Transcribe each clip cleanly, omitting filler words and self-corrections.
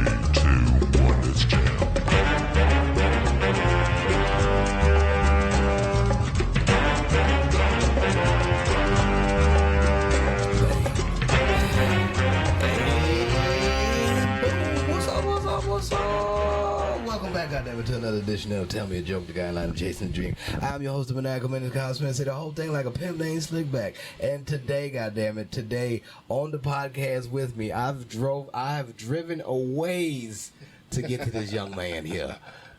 let's jam. What's up? Welcome back, goddammit, to another edition of Tell Me a Joke, the guy line of Jason the Dream. I'm your host of Maniacal, Menace, say the whole thing like a pimp named Slickback. And today, goddammit, today on the podcast with me, I've driven a ways to get to this young man here.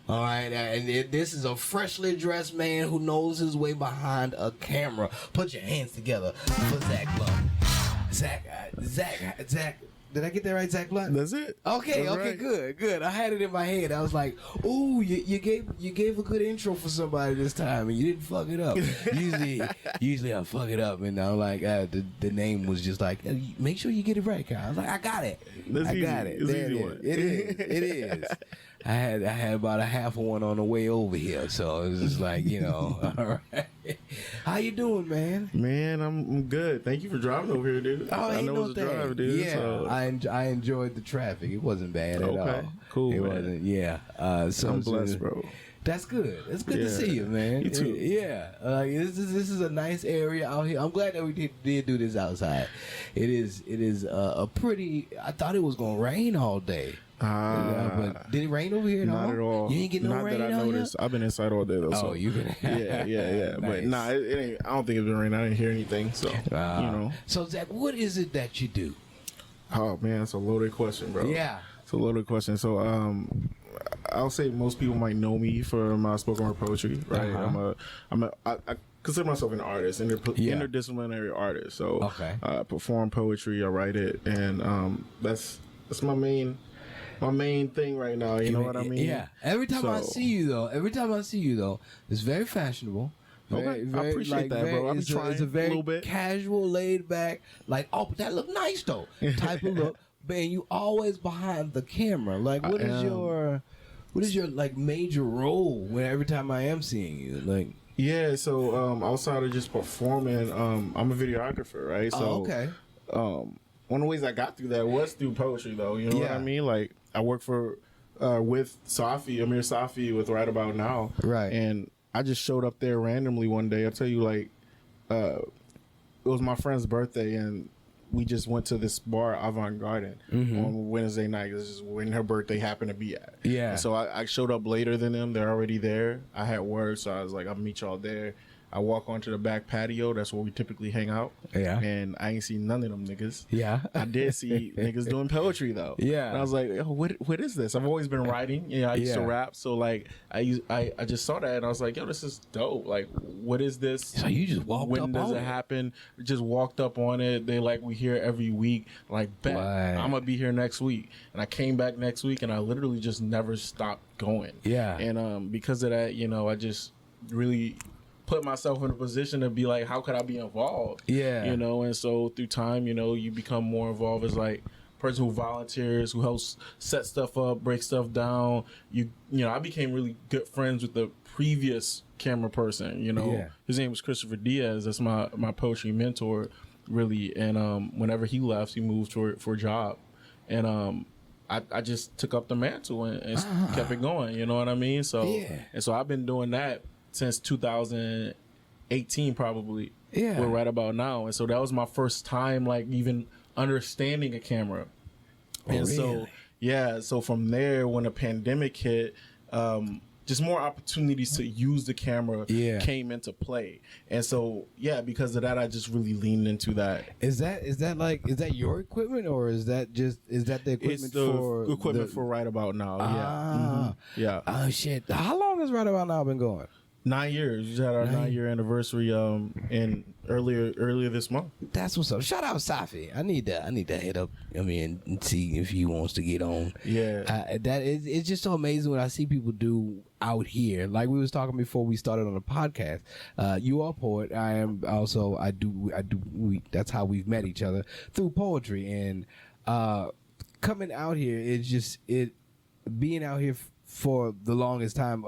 All right, and this is a freshly dressed man who knows his way behind a camera. Put your hands together for Xach Blunt. Xach. Did I get that right, Xach Blunt? That's it. Okay, That's okay, right. good. I had it in my head. I was like, "Ooh, you gave a good intro for somebody this time, and you didn't fuck it up." usually I fuck it up, and I'm like, the name was just like, make sure you get it right, Kyle. I was like, I got it. That's I easy. got it. It's There easy it one. is. It is. I had about a half of one on the way over here, so it was just like, all right. How you doing, man? Man, I'm good. Thank you for driving over here, dude. Oh, I ain't know no it's a thing. drive, dude. Yeah, So. I enjoyed the traffic. It wasn't bad at all. Okay, cool, It man. wasn't. Yeah. So I'm blessed, bro. That's good. It's good to Yeah. see you, man. You too. Yeah. This is a nice area out here. I'm glad that we did do this outside. It is a pretty. I thought it was gonna rain all day. But did it rain over here at all? Not at all. You ain't get no Not rain that I out here? noticed. I've been inside all day though. Oh, So. you been? Yeah. But nah, it ain't. I don't think it's been raining. I didn't hear anything. So So Xach, what is it that you do? Oh man, it's a loaded question, bro. Yeah. It's a loaded question. So I'll say most people might know me for my spoken word poetry, right? Uh-huh. I consider myself an artist, interdisciplinary artist. So Okay. I perform poetry, I write it, and that's my main thing right now. You know what I mean? Yeah. Every time I see you though, it's very fashionable. Okay. I appreciate that, bro. I'm trying it's a very a little bit. casual, laid back, like, oh, but that look nice though, type of look. But you always behind the camera. Like, what is your like major role when every time I am seeing you? Like, Yeah, so outside of just performing, I'm a videographer, right? So okay. One of the ways I got through that was through poetry, though. You know what I mean? Like, I work for with Amir Safi with Right About Now, Right. And I just showed up there randomly one day. I tell you, like, it was my friend's birthday, and we just went to this bar, Avant Garden, on Wednesday night. This is when her birthday happened to be at. Yeah. And so I showed up later than them. They're already there. I had work, so I was like, I'll meet y'all there. I walk onto the back patio. That's where we typically hang out. Yeah. And I ain't seen none of them niggas. Yeah. I did see niggas doing poetry, though. Yeah. And I was like, yo, what is this? I've always been writing. Yeah, I used to Yeah. rap. So, like, I just saw that, and I was like, yo, this is dope. Like, what is this? So you just walked When up does on it it? happen? Just walked up on it. They like, we here every week. Like, bet Right. I'm gonna be here next week. And I came back next week, and I literally just never stopped going. Yeah. And because of that, I just really put myself in a position to be like, how could I be involved? Yeah. And so through time, you become more involved as like person who volunteers, who helps set stuff up, break stuff down. I became really good friends with the previous camera person. Yeah. His name was Christopher Diaz. That's my poetry mentor, really. And whenever he left, he moved for a job, and I just took up the mantle and kept it going. You know what I mean? So and so I've been doing that since 2018, probably. Yeah. We're right about now, and so that was my first time, like, even understanding a camera. And so so from there, when the pandemic hit, just more opportunities to use the camera came into play. And so because of that, I just really leaned into that. Is that your equipment, or is that the equipment It's the equipment for Right About Now. Yeah. Oh shit! How long has Right About Now been going? 9 years. We just had our 9-year anniversary in earlier this month. That's what's up. Shout out Safi. I need to hit up. And see if he wants to get on. Yeah. It's just so amazing what I see people do out here. Like we was talking before we started on the podcast. You are a poet. I am also. I do. That's how we've met each other, through poetry. And coming out here, being out here for the longest time.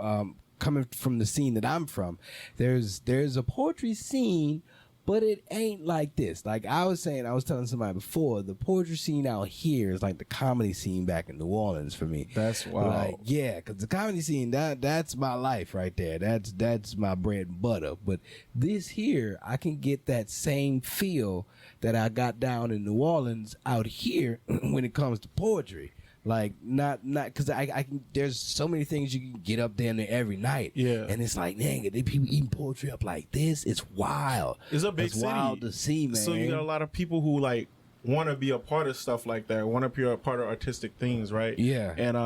Coming from the scene that I'm from, there's a poetry scene, but it ain't like this. Like I was telling somebody before, the poetry scene out here is like the comedy scene back in New Orleans for me. That's wild. Like, yeah, because the comedy scene, that's my life right there. That's my bread and butter. But this here, I can get that same feel that I got down in New Orleans out here when it comes to poetry. Like not because I can. There's so many things you can get up there every night. Yeah, and it's like, dang, they people eating poetry up like this. It's wild. It's a big city. Wild to see, man. So you got a lot of people who like want to be a part of stuff like that. Want to be a part of artistic things, right? Yeah. And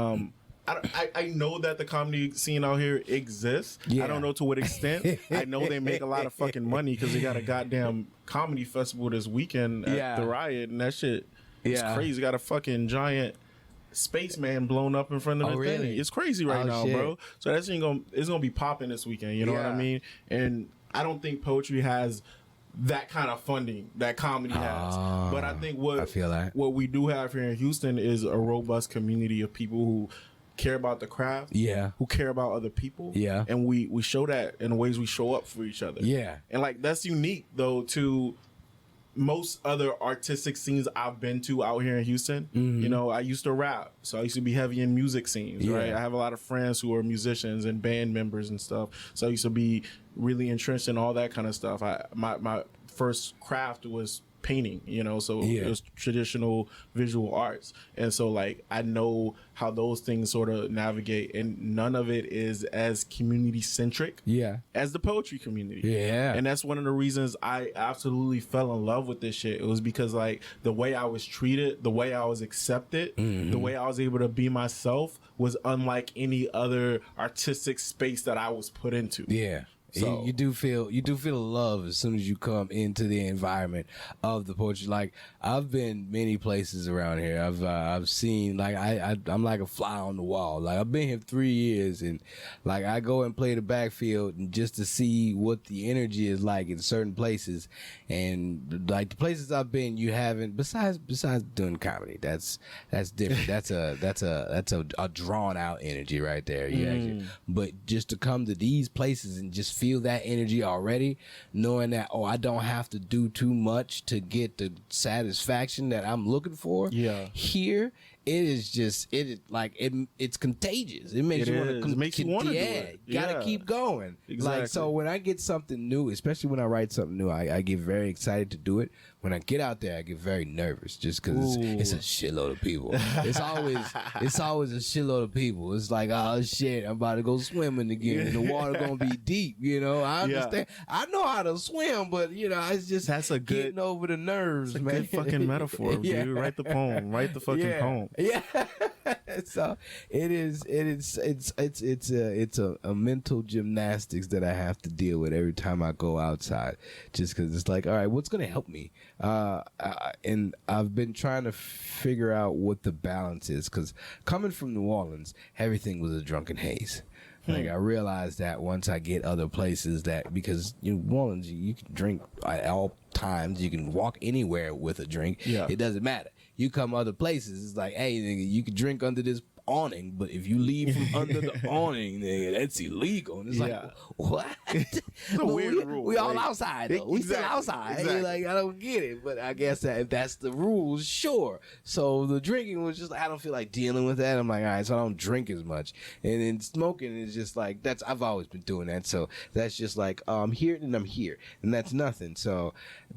I know that the comedy scene out here exists. Yeah. I don't know to what extent. I know they make a lot of fucking money because they got a goddamn comedy festival this weekend at the Riot, and that shit is crazy. Got a fucking giant spaceman blown up in front of the thing. It's crazy right now, bro. So that's it's gonna be popping this weekend. You know what I mean? And I don't think poetry has that kind of funding that comedy has. But I think what we do have here in Houston is a robust community of people who care about the craft, who care about other people, and we show that in the ways we show up for each other, and like that's unique though to most other artistic scenes I've been to out here in Houston. You know, I used to rap, so I used to be heavy in music scenes, right? I have a lot of friends who are musicians and band members and stuff, so I used to be really entrenched in all that kind of stuff. My first craft was painting, you know, so it was traditional visual arts, and so like I know how those things sort of navigate, and none of it is as community centric as the poetry community, and that's one of the reasons I absolutely fell in love with this shit. It was because like the way I was treated, the way I was accepted, the way I was able to be myself was unlike any other artistic space that I was put into. So you do feel love as soon as you come into the environment of the poetry. Like I've been many places around here. I've seen like I'm like a fly on the wall. Like I've been here 3 years, and like I go and play the backfield and just to see what the energy is like in certain places. And like the places I've been, you haven't besides doing comedy. That's different. that's a drawn out energy right there. But just to come to these places and just feel that energy already, knowing that I don't have to do too much to get the satisfaction that I'm looking for. Here it is just it's contagious. It makes you want to. It makes you want to do it. Gotta keep going. Exactly. Like so, when I get something new, especially when I write something new, I get very excited to do it. When I get out there, I get very nervous just because it's a shitload of people. It's always a shitload of people. It's like, oh shit, I'm about to go swimming again, and the water gonna be deep. You know, I understand. I know how to swim, but you know, it's just getting over the nerves, man. Man. Good fucking metaphor, dude. Write the poem. Write the fucking poem. Yeah. So it's a mental gymnastics that I have to deal with every time I go outside, just because it's like, all right, what's gonna help me? And I've been trying to figure out what the balance is, because coming from New Orleans, everything was a drunken haze. Like I realized that once I get other places, that because New Orleans, you can drink at all times, you can walk anywhere with a drink. It doesn't matter. You come other places, it's like, hey, nigga, you can drink under this awning, but if you leave from under the awning, nigga, that's illegal. And it's like, what? It's a weird rule. We all outside, though. We still outside. Exactly. Like, I don't get it, but I guess that if that's the rules, sure. So the drinking was just, I don't feel like dealing with that. I'm like, all right, so I don't drink as much. And then smoking is just like, I've always been doing that. So that's just like, I'm here and I'm here. And that's nothing. So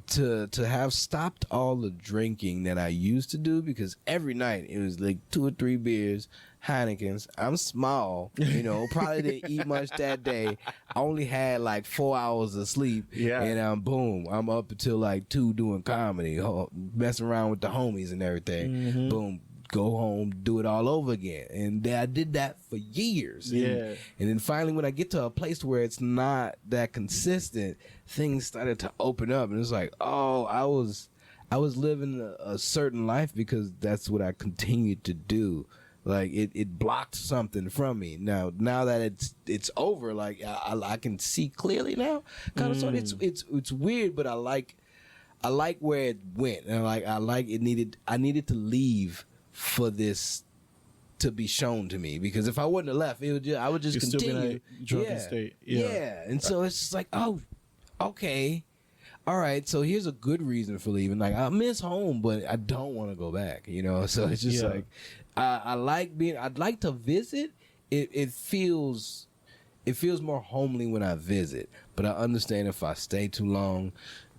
to have stopped all the drinking that I used to do, because every night it was like 2 or 3 beers, Heineken's. I'm small, you know, probably didn't eat much that day. I only had like 4 hours of sleep. And boom, I'm up until like 2 doing comedy, messing around with the homies and everything. Boom, go home, do it all over again. And I did that for years. And then finally, when I get to a place where it's not that consistent, things started to open up, and it's like, oh, I was living a certain life because that's what I continued to do. Like it blocked something from me. Now that it's over, like I can see clearly now. Kind of sort of, it's weird, but I like where it went, and I needed to leave for this to be shown to me, because if I wouldn't have left, I would just continue. Still in a drunken state. And so it's just like, oh, okay. all right, so here's a good reason for leaving. Like, I miss home, but I don't want to go back, you know? So it's just like, I like being, I'd like to visit. It feels more homely when I visit, but I understand if I stay too long,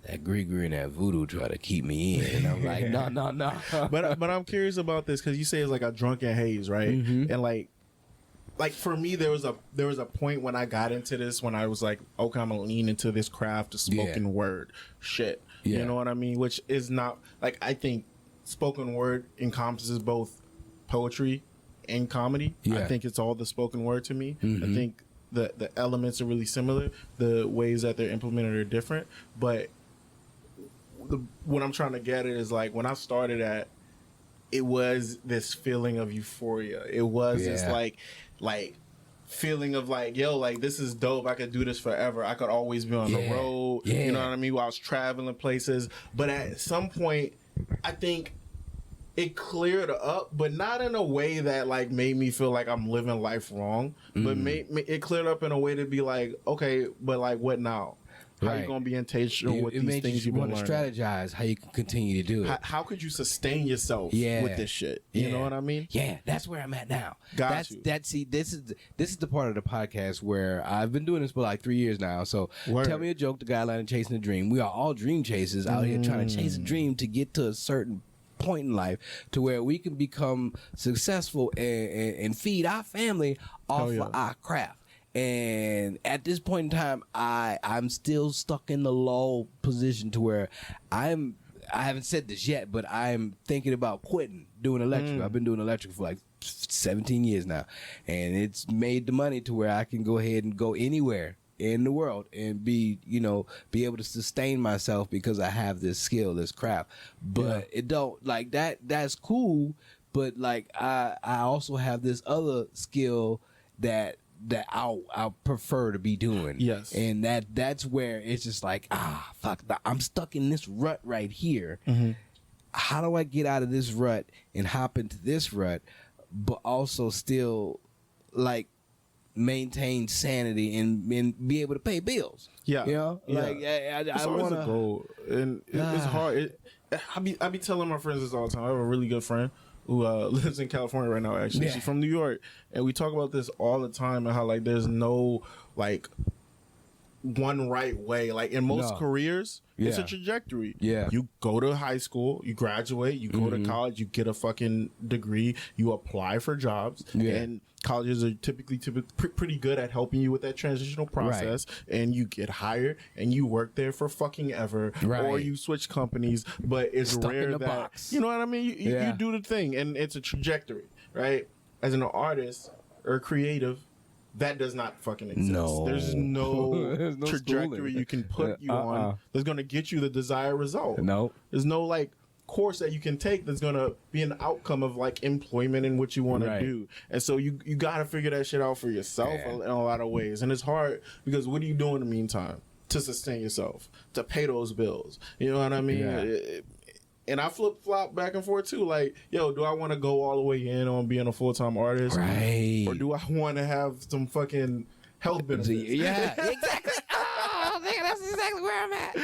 that Gregory and that voodoo try to keep me in, and I'm like, no. But I'm curious about this because you say it's like a drunken haze, right? Mm-hmm. And like for me, there was a point when I got into this when I was like, okay, I'm gonna lean into this craft of spoken word shit. Yeah. You know what I mean? Which is not like, I think spoken word encompasses both poetry and comedy. Yeah. I think it's all the spoken word to me. Mm-hmm. I think the elements are really similar. The ways that they're implemented are different, but what I'm trying to get at is like when I started at, it was this feeling of euphoria. It was this like feeling of like, yo, like this is dope. I could do this forever. I could always be on the road. You know what I mean? While I was traveling places. But at some point, I think it cleared up, but not in a way that like made me feel like I'm living life wrong. But it cleared up in a way to be like, okay, but like what now? How are you going to be intentional with these things you've been learning? You want to strategize how you can continue to do it. How could you sustain yourself with this shit? You know what I mean? Yeah, that's where I'm at now. See, this is the part of the podcast where I've been doing this for like 3 years now. So tell me a joke, the guideline of chasing a dream. We are all dream chasers out here trying to chase a dream to get to a certain point in life to where we can become successful and feed our family off of our craft. And at this point in time, I'm still stuck in the lull position to where I haven't said this yet, but I'm thinking about quitting doing electrical. I've been doing electrical for like 17 years now, and it's made the money to where I can go ahead and go anywhere in the world and be able to sustain myself because I have this skill, this craft. But it don't like that's cool, but like I also have this other skill that I'll prefer to be doing. Yes. And that's where it's just like, fuck, I'm stuck in this rut right here. Mm-hmm. How do I get out of this rut and hop into this rut, but also still like maintain sanity and be able to pay bills? Yeah. You know? Like I want to go, and it's hard. I be telling my friends this all the time. I have a really good friend who lives in California right now, actually. She's from New York. And we talk about this all the time and how, like, there's no, like, one right way. Like, in most careers, it's a trajectory. Yeah. You go to high school, you graduate, you go to college, you get a fucking degree, you apply for jobs, and colleges are typically pretty good at helping you with that transitional process, and you get hired and you work there for fucking ever, or you switch companies, but it's Stuck rare in the that box. You know what I mean, you do the thing, and it's a trajectory, right? As an artist or creative, that does not fucking exist. No. There's no trajectory schooling you can put you on that's going to get you the desired result. No. There's no like course that you can take that's going to be an outcome of like employment and what you want to do. And so you got to figure that shit out for yourself in a lot of ways. And it's hard because what do you do in the meantime to sustain yourself, to pay those bills? You know what I mean? And I flip-flop back and forth, too. Like, yo, do I want to go all the way in on being a full-time artist? Right. Or do I want to have some fucking health benefits? Yeah, exactly. Oh, man, that's exactly where I'm at.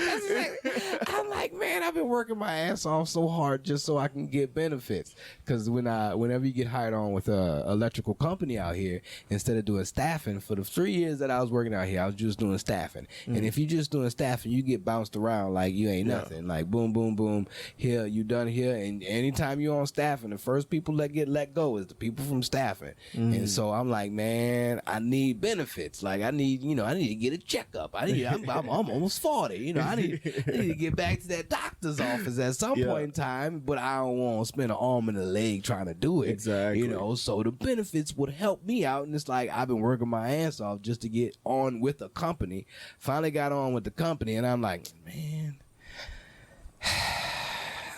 I'm like, man, I've been working my ass off so hard just so I can get benefits. Because whenever you get hired on with a electrical company out here, instead of doing staffing, for the 3 years that I was working out here, I was just doing staffing. And if you're just doing staffing, you get bounced around like you ain't nothing. Like boom, boom, boom. Here, you done here. And anytime you're on staffing, the first people that get let go is the people from staffing. And so I'm like, man, I need benefits. Like I need to get a checkup. I'm almost 40. I need to get back to that doctor's office at some point in time, but I don't want to spend an arm and a leg trying to do it. Exactly. So the benefits would help me out, and it's like I've been working my ass off just to get on with a company. Finally got on with the company, and I'm like, man,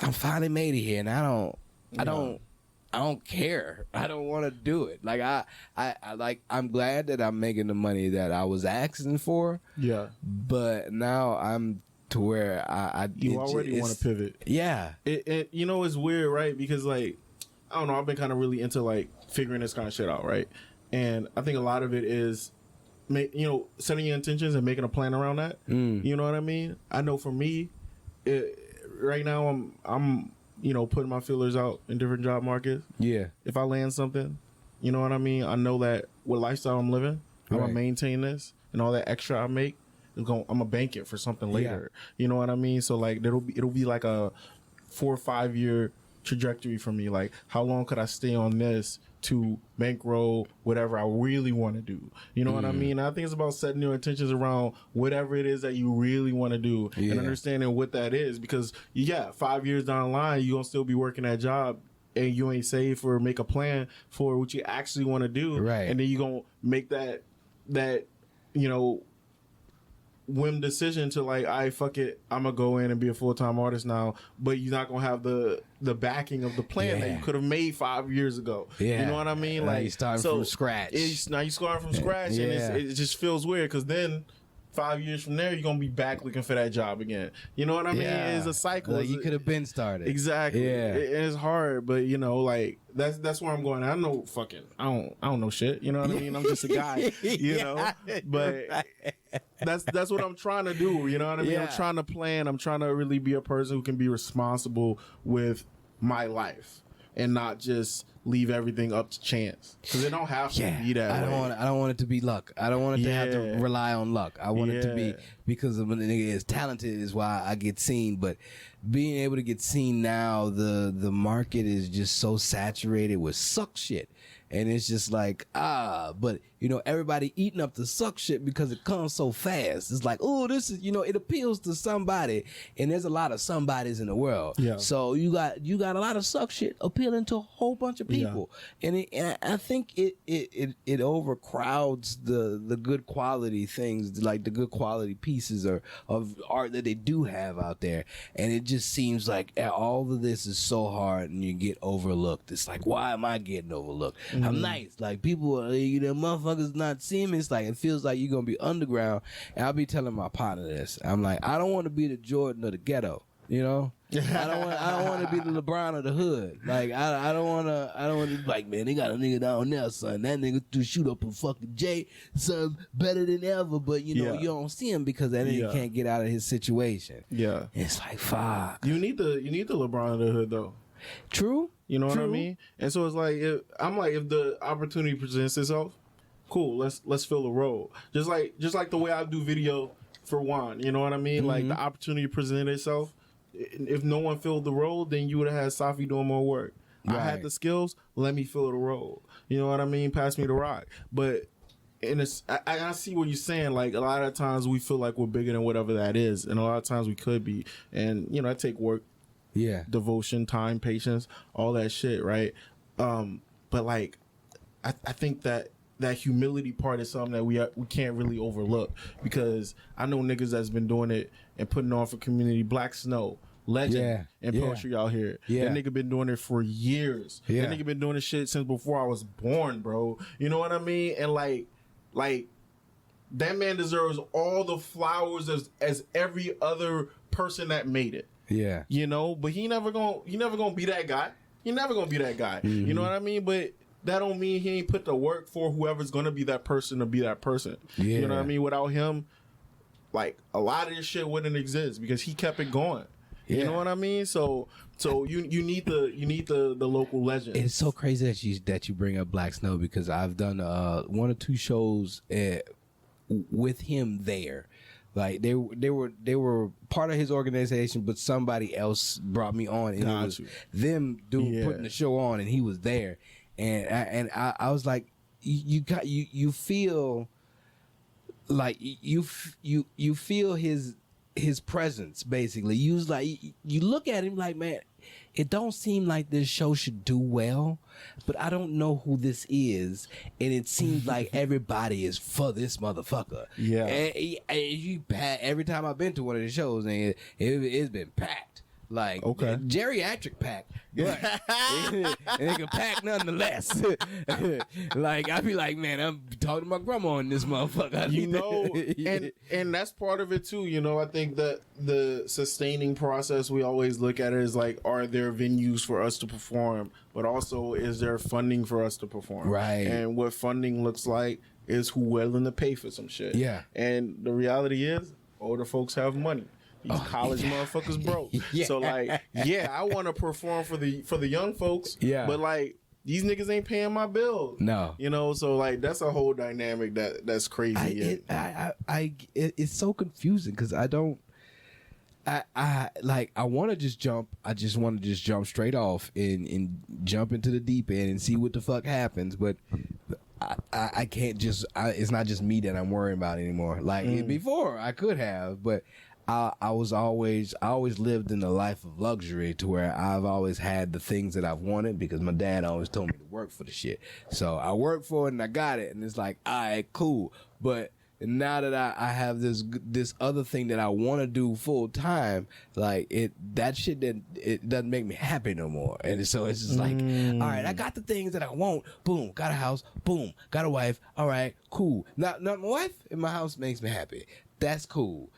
I'm finally made it here, and I don't care. I don't want to do it. Like I'm glad that I'm making the money that I was asking for. Yeah. But now I'm to where you already want to pivot. Yeah. It's weird, right? Because like, I don't know, I've been kind of really into like figuring this kind of shit out, right? And I think a lot of it is setting your intentions and making a plan around that. You know what I mean? I know for me, right now I'm putting my feelers out in different job markets. Yeah. If I land something, you know what I mean? I know that what lifestyle I'm living, I'm gonna maintain this, and all that extra I make, I'm gonna bank it for something later. You know what I mean? So like it'll be like a 4 or 5 year trajectory for me. Like, how long could I stay on this to bankroll whatever I really want to do? You know what I mean? I think it's about setting your intentions around whatever it is that you really want to do and understanding what that is. Because 5 years down the line, you're gonna still be working that job and you ain't saved or make a plan for what you actually want to do. Right. And then you're gonna make that whim decision to like, all right, fuck it, I'm gonna go in and be a full-time artist now, but you're not gonna have the backing of the plan that you could have made 5 years ago. You know what I mean? Now Like, you starting from scratch. Now you're starting from scratch, and it just feels weird because then 5 years from there you're gonna be back looking for that job again. You know what I mean? It's a cycle. Like you could have been started. Exactly. It's hard, but like that's where I'm going. I know I don't know shit. You know what I mean? I'm just a guy. You know, but that's what I'm trying to do. You know what I mean? I'm trying to plan. I'm trying to really be a person who can be responsible with my life and not just leave everything up to chance, because it don't have to be that way. I don't want it to be luck. I don't want it to have to rely on luck. I want it to be because of when the nigga is talented is why I get seen. But being able to get seen now, the market is just so saturated with suck shit. And it's just like, but everybody eating up the suck shit because it comes so fast. It's like, oh, this is, it appeals to somebody, and there's a lot of somebodies in the world. Yeah. So you got a lot of suck shit appealing to a whole bunch of people, and I think it overcrowds the good quality things, like the good quality pieces of art that they do have out there, and it just seems like all of this is so hard, and you get overlooked. It's like, why am I getting overlooked? I'm nice. Like, people, motherfuckers not seeing me. It's like, it feels like you're going to be underground. And I'll be telling my partner this. I'm like, I don't want to be the Jordan of the ghetto, I don't want to be the LeBron of the hood. Like, I don't want to be like, man, they got a nigga down there, son. That nigga to shoot up a fucking J, son, better than ever. But, you don't see him because that nigga can't get out of his situation. Yeah. It's like, fuck. You need the LeBron of the hood, though. True. You know what I mean? And so it's like, if the opportunity presents itself, cool, let's fill the role. Just like the way I do video for Juan, you know what I mean? Like, the opportunity presented itself. If no one filled the role, then you would have had Safi doing more work. Right. I had the skills, let me fill the role. You know what I mean? Pass me the rock. But I see what you're saying. Like, a lot of times we feel like we're bigger than whatever that is, and a lot of times we could be. And I take work. Yeah, devotion, time, patience, all that shit, right? But like, I think that humility part is something that we can't really overlook, because I know niggas that's been doing it and putting on for community. Black Snow, legend in poetry out here. Yeah. That nigga been doing it for years. Yeah. That nigga been doing this shit since before I was born, bro. You know what I mean? And like that man deserves all the flowers as every other person that made it. Yeah. But he never gonna be that guy. He never gonna be that guy. Mm-hmm. You know what I mean? But that don't mean he ain't put the work for whoever's gonna be that person to be that person. Yeah. You know what I mean? Without him, like, a lot of this shit wouldn't exist, because he kept it going. Yeah. You know what I mean? So you need the local legend. It's so crazy that you bring up Black Snow, because I've done 1 or 2 shows with him there. Like, they were part of his organization, but somebody else brought me on, and it was them putting the show on, and he was there, and I was like, you feel like you feel his presence, basically. You was like, you look at him like, man, it don't seem like this show should do well, but I don't know who this is, and it seems like everybody is for this motherfucker. Yeah. And every time I've been to one of the shows, and it's been packed. Like, Okay. geriatric pack, but it can pack nonetheless. Like, I be like, man, I'm talking to my grandma in this motherfucker. You know, and that's part of it too. You know, I think that the sustaining process, we always look at it as like, are there venues for us to perform, but also is there funding for us to perform? Right. And what funding looks like is who willing to pay for some shit. Yeah. And the reality is, older folks have money. These college motherfuckers broke. Yeah. So like, yeah, I want to perform for the young folks. Yeah. But like, these niggas ain't paying my bills. No. You know, so like that's a whole dynamic that's crazy. It's so confusing because I want to just jump. I just want to just jump straight off and jump into the deep end and see what the fuck happens. But I can't just. It's not just me that I'm worrying about anymore. Like before, I could have, but I always lived in the life of luxury to where I've always had the things that I've wanted because my dad always told me to work for the shit. So I worked for it and I got it, and it's like, all right, cool. But now that I have this other thing that I want to do full time, like that shit it doesn't make me happy no more. And so it's just like, all right, I got the things that I want. Boom, got a house. Boom, got a wife. All right, cool. Now my wife in my house makes me happy. That's cool.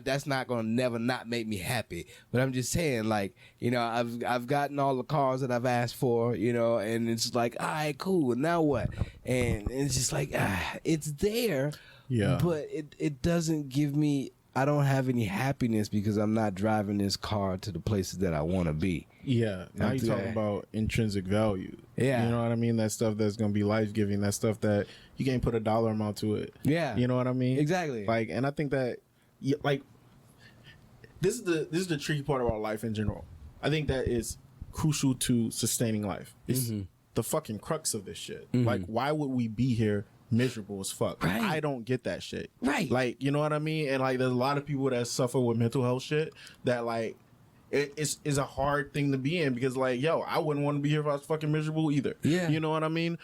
That's not gonna never not make me happy, but I'm just saying, like, you know, I've gotten all the cars that I've asked for, you know, and it's like, all right, cool. Now what? And it's just like, it's there, but it doesn't give me. I don't have any happiness because I'm not driving this car to the places that I want to be. Yeah. Now you're talking about intrinsic value. Yeah. You know what I mean? That stuff that's going to be life-giving. That stuff that you can't put a dollar amount to it. Yeah. You know what I mean? Exactly. Like, and I think that, like, this is the tricky part about life in general. I think that is crucial to sustaining life. It's the fucking crux of this shit. Like, why would we be here miserable as fuck? Right. I don't get that shit. Right. Like, you know what I mean? And like, there's a lot of people that suffer with mental health shit that like, it's a hard thing to be in because like, yo, I wouldn't want to be here if I was fucking miserable either. Yeah. You know what I mean?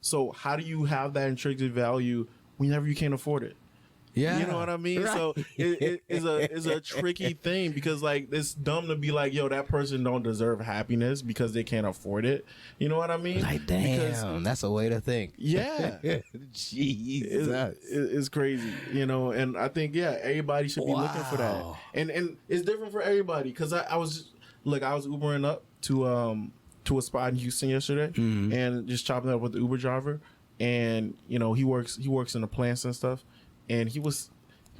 So how do you have that intrinsic value whenever you can't afford it? Yeah. You know what I mean? Right. So it's a tricky thing because like it's dumb to be like, yo, that person don't deserve happiness because they can't afford it. You know what I mean? Like, damn, that's a way to think. Yeah. Jesus. It's crazy, you know, and I think everybody should be looking for that. And it's different for everybody because I was Ubering up to a spot in Houston yesterday and just chopping it up with the Uber driver, and you know he works in the plants and stuff. And he was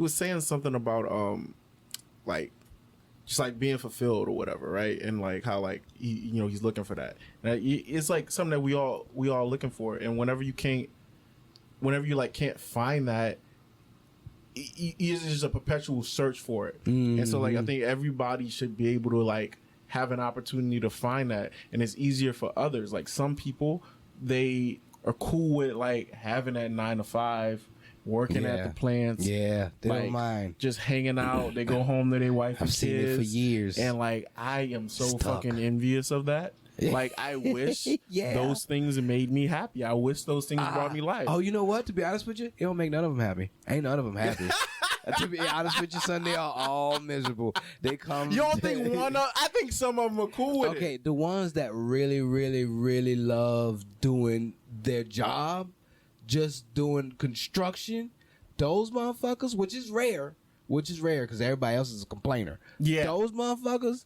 saying something about like just like being fulfilled or whatever, right? And like how like he's looking for that. And it's like something that we all looking for. And whenever you can't find that, it's just a perpetual search for it. And so like I think everybody should be able to like have an opportunity to find that, and it's easier for others. Like some people, they are cool with like having that 9 to 5. Working at the plants. Yeah, they like, don't mind. Just hanging out. They go home to their wife and I've seen it for years. And like, I am so fucking envious of that. Like, I wish those things made me happy. I wish those things brought me life. Oh, you know what? To be honest with you, it don't make none of them happy. Ain't none of them happy. To be honest with you, son, they are all miserable. They come. You don't think I think some of them are cool with it. Okay, the ones that really, really, really love doing their job, just doing construction, those motherfuckers, which is rare because everybody else is a complainer. Yeah. Those motherfuckers,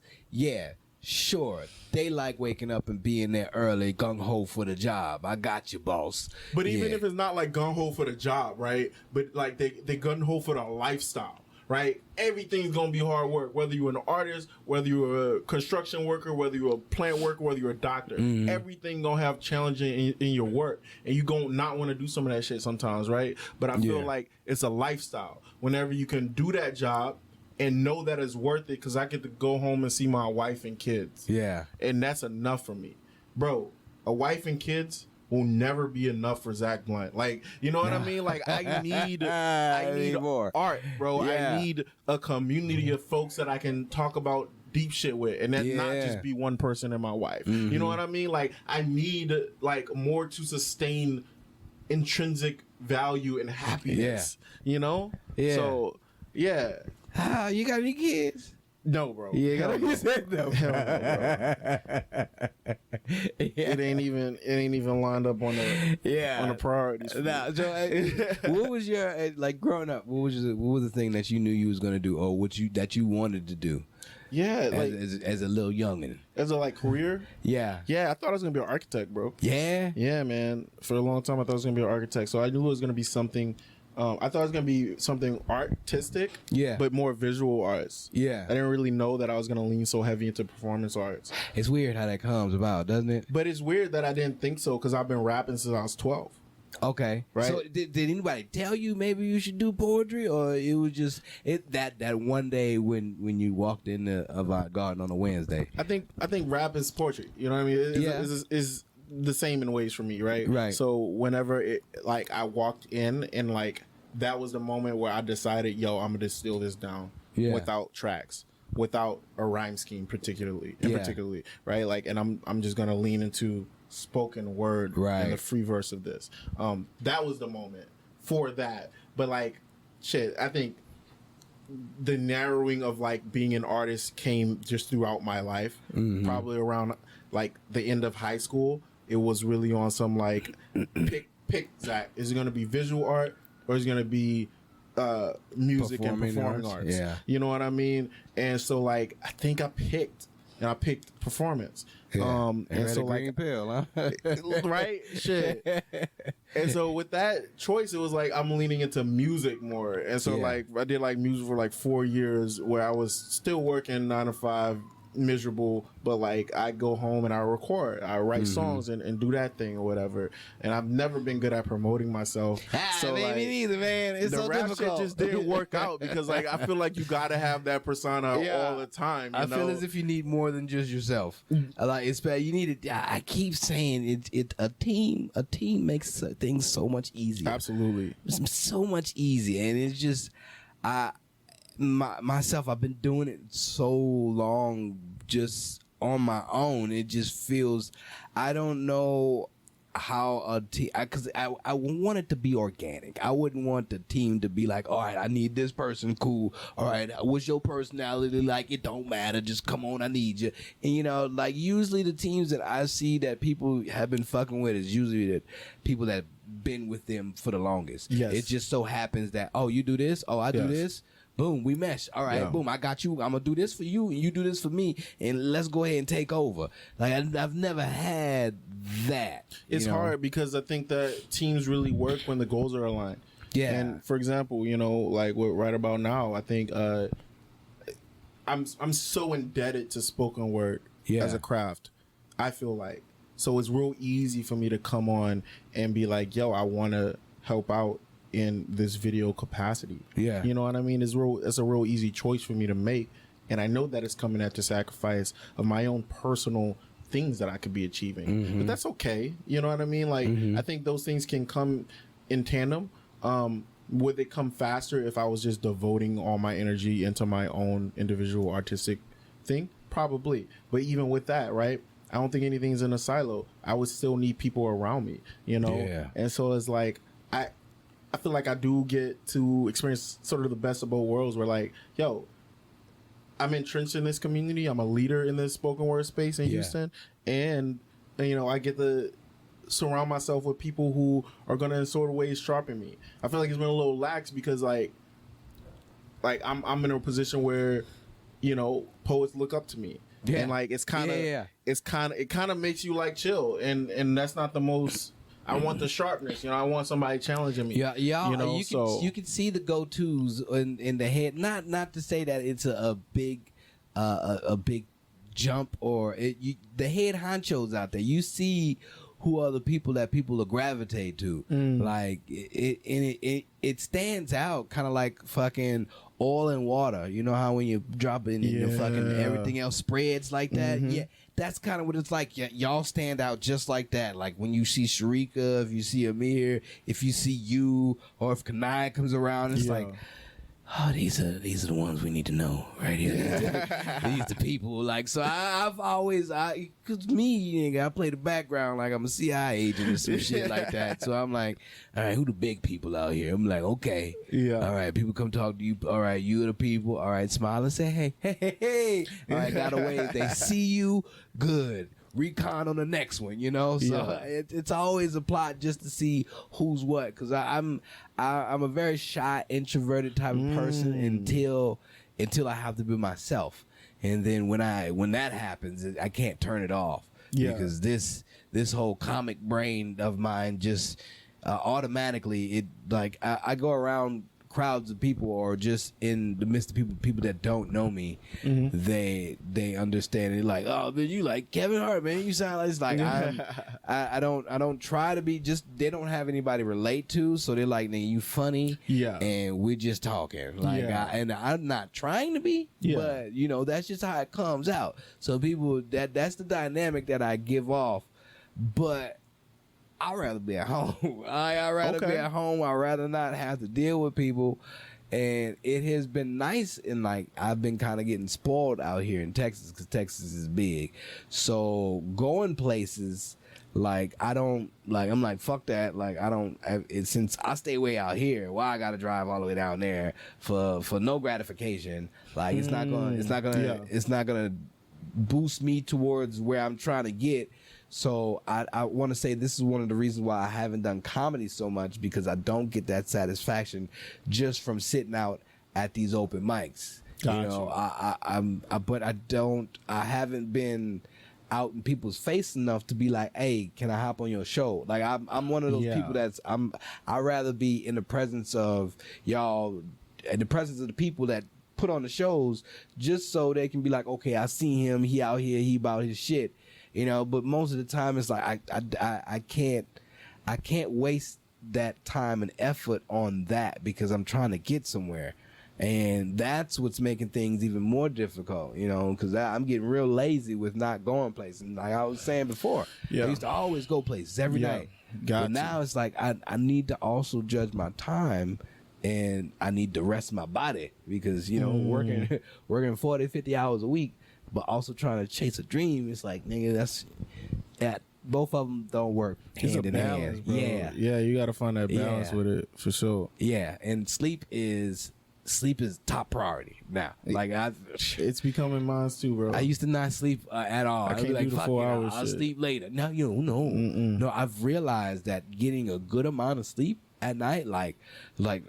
sure. They like waking up and being there early, gung-ho for the job. I got you, boss. But even if it's not like gung-ho for the job, right? But like they gung-ho for the lifestyle. Right? Everything's going to be hard work, whether you're an artist, whether you're a construction worker, whether you're a plant worker, whether you're a doctor. Everything going to have challenges in your work, and you going to not want to do some of that shit sometimes, right? But I feel like it's a lifestyle. Whenever you can do that job and know that it's worth it because I get to go home and see my wife and kids. Yeah. And that's enough for me. Bro, a wife and kids will never be enough for Xach Blunt. Like, you know what I mean? Like, I need more art, bro. I need a community of folks that I can talk about deep shit with, and that not just be one person and my wife. You know what I mean? Like, I need like more to sustain intrinsic value and happiness. You know? So, you got any kids? No, bro. Yeah, Hell you no. said no. Hell no, bro. It ain't even lined up on the priorities. For Nah, me. so what was your like growing up? What was the thing that you knew you was gonna do, or that you wanted to do? Yeah, like as a little youngin. as a like career. Yeah. Yeah, I thought I was gonna be an architect, bro. Yeah. Yeah, man. For a long time, I thought I was gonna be an architect. So I knew it was gonna be something. I thought it was gonna be something artistic. Yeah. But more visual arts. Yeah. I didn't really know that I was gonna lean so heavy into performance arts. It's weird how that comes about, doesn't it? But it's weird that I didn't think so because I've been rapping since I was 12. Okay. Right. So did anybody tell you maybe you should do poetry, or it was just that one day when you walked in the Avant Garden on a Wednesday? I think rap is poetry. You know what I mean? It's the same in ways for me, right? Right. So whenever I walked in and like that was the moment where I decided, yo, I'm gonna distill this down without tracks, without a rhyme scheme, particularly, right? Like, and I'm just gonna lean into spoken word and the free verse of this. That was the moment for that. But like, shit, I think the narrowing of like being an artist came just throughout my life. Mm-hmm. Probably around like the end of high school, it was really on some like pick Xach. Is it gonna be visual art or is it gonna be music and performing arts? Yeah, you know what I mean. And so like I think I picked performance. Yeah. And so green like pill, huh? right, shit. And so with that choice, it was like I'm leaning into music more. And so like I did like music for like 4 years, where I was still working 9 to 5, miserable, but like I go home and I record, I write songs and do that thing or whatever. And I've never been good at promoting myself. So me neither, man. It's the so rap difficult. shit just didn't work out because like I feel like you gotta have that persona all the time. I feel as if you need more than just yourself. Like it's bad. You need it. I keep saying a team makes things so much easier. Absolutely, it's so much easier, and it's just myself, I've been doing it so long just on my own. It just feels, I don't know how a team, because I want it to be organic. I wouldn't want the team to be like, all right, I need this person, cool. All right, what's your personality like? It don't matter. Just come on, I need you. And you know, like usually the teams that I see that people have been fucking with is usually the people that been with them for the longest. Yes. It just so happens that, oh, you do this, oh, I do this. Boom, we mesh. All right, boom, I got you. I'm going to do this for you, and you do this for me, and let's go ahead and take over. Like, I've never had that. It's hard because I think that teams really work when the goals are aligned. Yeah. And, for example, you know, like right about now, I think I'm so indebted to spoken word as a craft, I feel like. So it's real easy for me to come on and be like, yo, I want to help out in this video capacity. Yeah. You know what I mean? It's a real easy choice for me to make. And I know that it's coming at the sacrifice of my own personal things that I could be achieving. Mm-hmm. But that's okay. You know what I mean? Like, I think those things can come in tandem. Would they come faster if I was just devoting all my energy into my own individual artistic thing? Probably. But even with that, right? I don't think anything's in a silo. I would still need people around me, you know? Yeah. And so it's like, I feel like I do get to experience sort of the best of both worlds where like, yo, I'm entrenched in this community. I'm a leader in this spoken word space in Houston. And, you know, I get to surround myself with people who are going to in sort of ways sharpen me. I feel like it's been a little lax because like I'm in a position where, you know, poets look up to me. Yeah. And like, it's kind of, it kind of makes you like chill. And that's not the most, I want the sharpness, you know. I want somebody challenging me. Yeah, y'all. You know, you can see the go-tos in the head. Not to say that it's a big jump or the head honchos out there. You see who are the people that people will gravitate to. Like it stands out, kind of like fucking oil and water. You know how when you drop it in your fucking everything else spreads like that. Yeah. That's kind of what it's like. Y'all stand out just like that. Like when you see Sharika, if you see Amir, if you see you, or if Kanai comes around, it's like, oh, these are the ones we need to know right here. These are the people. Like, so I've always, cause me, nigga, I play the background like I'm a CIA agent or some shit like that. So I'm like, all right, who the big people out here? I'm like, okay, Yeah. all right, people come talk to you. All right, you are the people. All right, smile and say, hey, hey, hey, hey. All right, got away. They see you, good. Recon on the next one, you know. So it's always a plot just to see who's what. Because I'm a very shy, introverted type of person until I have to be myself, and then when that happens, I can't turn it off. Because this whole comic brain of mine just automatically it like I go around crowds of people or just in the midst of people that don't know me, they understand it. Like, oh man, you like Kevin Hart, man. You sound like, it's like I don't try to be, just they don't have anybody relate to, so they're like, nigga, you funny, and we're just talking. Like, and I'm not trying to be, but you know, that's just how it comes out. So people, that's the dynamic that I give off, but I'd rather be at home. I'd rather be at home. I'd rather not have to deal with people. And it has been nice. And like, I've been kind of getting spoiled out here in Texas because Texas is big. So going places, like, I'm like, fuck that. Like, since I stay way out here, why I got to drive all the way down there for no gratification? Like, it's not gonna boost me towards where I'm trying to get. So I want to say this is one of the reasons why I haven't done comedy so much, because I don't get that satisfaction just from sitting out at these open mics. Gotcha. You know, I haven't been out in people's face enough to be like, hey, can I hop on your show? Like, I'm one of those people I'd rather be in the presence of y'all, in the presence of the people that put on the shows, just so they can be like, okay, I see him, he out here, he about his shit. You know, but most of the time it's like I can't waste that time and effort on that because I'm trying to get somewhere, and that's what's making things even more difficult. You know, because I'm getting real lazy with not going places. And like I was saying before, I used to always go places every night. But now it's like I need to also judge my time. And I need to rest my body because, you know, working 40, 50 hours a week, but also trying to chase a dream. It's like, nigga, both of them don't work hand in hand. Bro. Yeah, you got to find that balance with it for sure. Yeah, and sleep is top priority now. Like it's becoming mine too, bro. I used to not sleep at all. I can't do the 4 hours. I'll sleep later. Now you don't know. No, I've realized that getting a good amount of sleep at night, like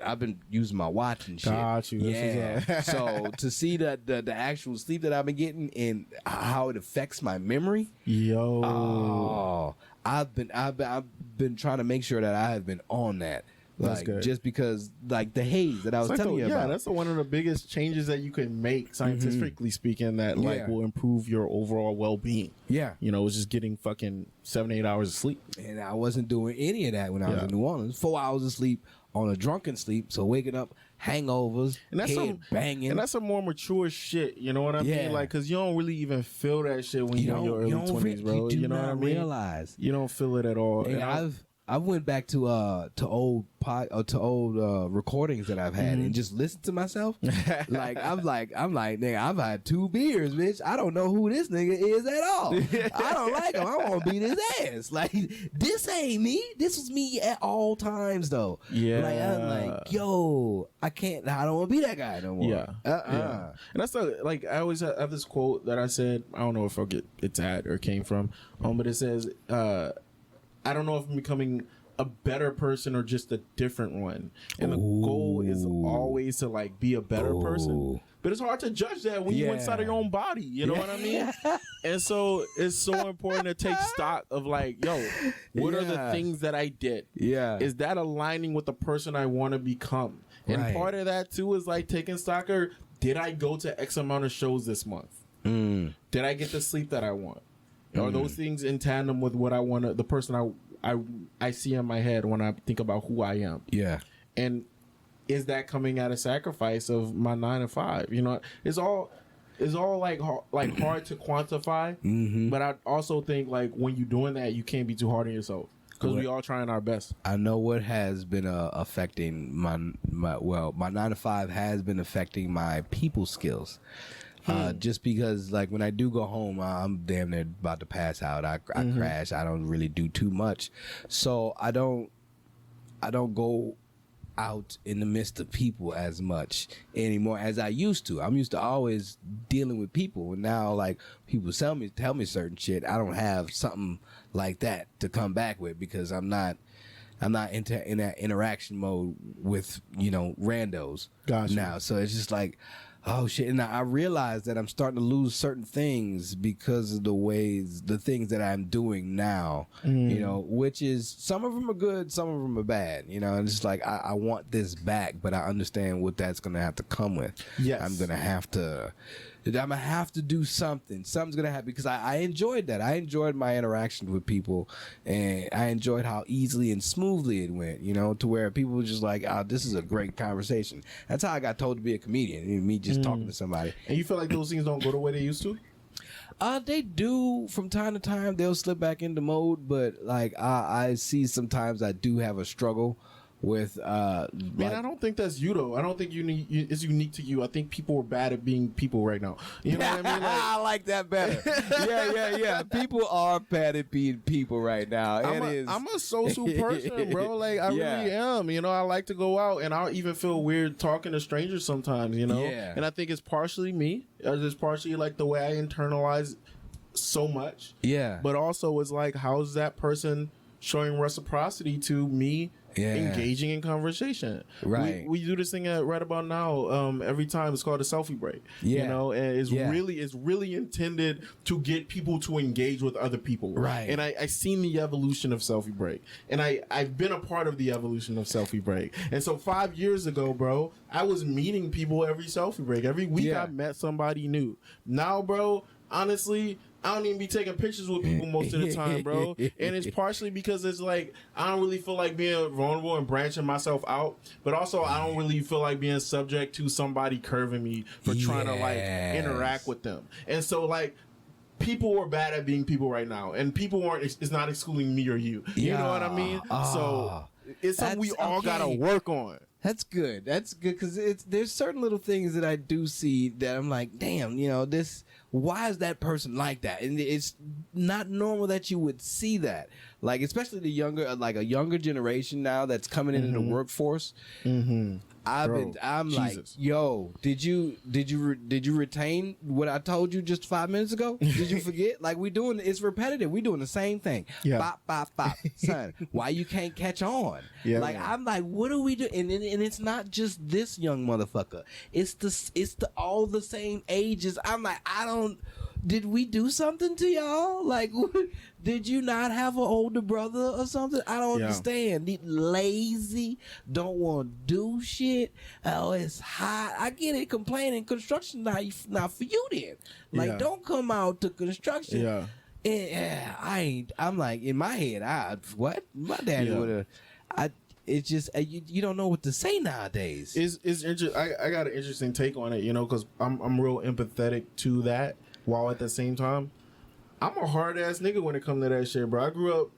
I've been using my watch and shit. Got you. Yeah. So to see the actual sleep that I've been getting and how it affects my memory. Yo. Oh, I've been trying to make sure that I have been on that. That's like good. Just because like the haze that I was telling you about. Yeah, that's one of the biggest changes that you can make, scientifically speaking, that like will improve your overall well-being. Yeah. You know, it's just getting fucking 7-8 hours of sleep. And I wasn't doing any of that when I was in New Orleans. 4 hours of sleep on a drunken sleep, so waking up, hangovers, and that's head banging. And that's some more mature shit, you know what I mean? Like, because you don't really even feel that shit when you're in your early 20s, bro. You know what I mean? Realize. You don't feel it at all. And I went back to old recordings that I've had and just listened to myself. like I'm like, nigga, I've had 2 beers, bitch. I don't know who this nigga is at all. I don't like him. I want to beat his ass. Like, this ain't me. This was me at all times, though. Yeah. Like, I'm like, yo, I don't want to be that guy no more. Yeah. Yeah. And that's like, I always have this quote that I said, I don't know if it's at or came from, but it says, I don't know if I'm becoming a better person or just a different one. And the goal is always to like be a better person. But it's hard to judge that when you're inside of your own body. You know what I mean? And so it's so important to take stock of like, yo, what are the things that I did? Yeah. Is that aligning with the person I want to become? And part of that too is like taking stock of, did I go to X amount of shows this month? Did I get the sleep that I want? Are those things in tandem with what I want to, the person I see in my head when I think about who I am? Yeah. And is that coming at a sacrifice of my 9 to 5? You know, it's all like hard to quantify. But I also think like when you're doing that, you can't be too hard on yourself. because we all trying our best. I know what has been affecting my 9 to 5 has been affecting my people skills. Just because, like, when I do go home, I'm damn near about to pass out. I crash. I don't really do too much, so I don't go out in the midst of people as much anymore as I used to. I'm used to always dealing with people, and now, like, people tell me certain shit. I don't have something like that to come back with because I'm not in that interaction mode with, you know, randos now. So it's just like, oh shit. And I realize that I'm starting to lose certain things because of the things that I'm doing now, you know, which is, some of them are good, some of them are bad, you know, and it's like, I want this back, but I understand what that's going to have to come with. Yes. I'm going to have to do something. Something's going to happen because I enjoyed that. I enjoyed my interactions with people, and I enjoyed how easily and smoothly it went, you know, to where people were just like, oh, this is a great conversation. That's how I got told to be a comedian, me just talking to somebody. And you feel like those things don't go the way they used to? They do from time to time. They'll slip back into mode, but like I see sometimes I do have a struggle with man, I don't think that's you though. I don't think it's unique to you. I think people are bad at being people right now. You know what I mean? Like, I like that better. yeah. People are bad at being people right now. I'm a social person, bro. Like, I really am. You know, I like to go out, and I even feel weird talking to strangers sometimes, you know? Yeah. And I think it's partially me. It's partially like the way I internalize so much. Yeah. But also it's like, how's that person showing reciprocity to me? Engaging in conversation. Right. We do this thing right about now. Every time it's called a selfie break. Yeah. You know, and it's really intended to get people to engage with other people. Right. And I seen the evolution of selfie break. And I've been a part of the evolution of selfie break. And so 5 years ago, bro, I was meeting people every selfie break. Every week I met somebody new. Now, bro, honestly, I don't even be taking pictures with people most of the time, bro. And it's partially because it's like, I don't really feel like being vulnerable and branching myself out. But also, I don't really feel like being subject to somebody curving me for trying to, like, interact with them. And so, like, people are bad at being people right now. And people it's not excluding me or you. You know what I mean? So it's something we all got to work on. That's good. That's good, because there's certain little things that I do see that I'm like, damn, you know, why is that person like that? And it's not normal that you would see that. Like, especially a younger generation now that's coming into the workforce. I'm like, yo, did you retain what I told you just 5 minutes ago? Did you forget? Like, it's repetitive. We doing the same thing. Yeah. Bop, bop, bop. Son, why you can't catch on? Yeah, like, I'm like, what do we do? And it's not just this young motherfucker. It's all the same ages. I'm like, did we do something to y'all? Like, did you not have an older brother or something? I don't understand. Lazy, don't want to do shit. Oh, it's hot. I get it. Complaining. Construction not for you then. Like, don't come out to construction. Yeah. And, I'm like, in my head, what? My daddy would have. It's just you don't know what to say nowadays. It's interesting. I got an interesting take on it, you know, because I'm real empathetic to that. While at the same time, I'm a hard ass nigga when it comes to that shit, bro.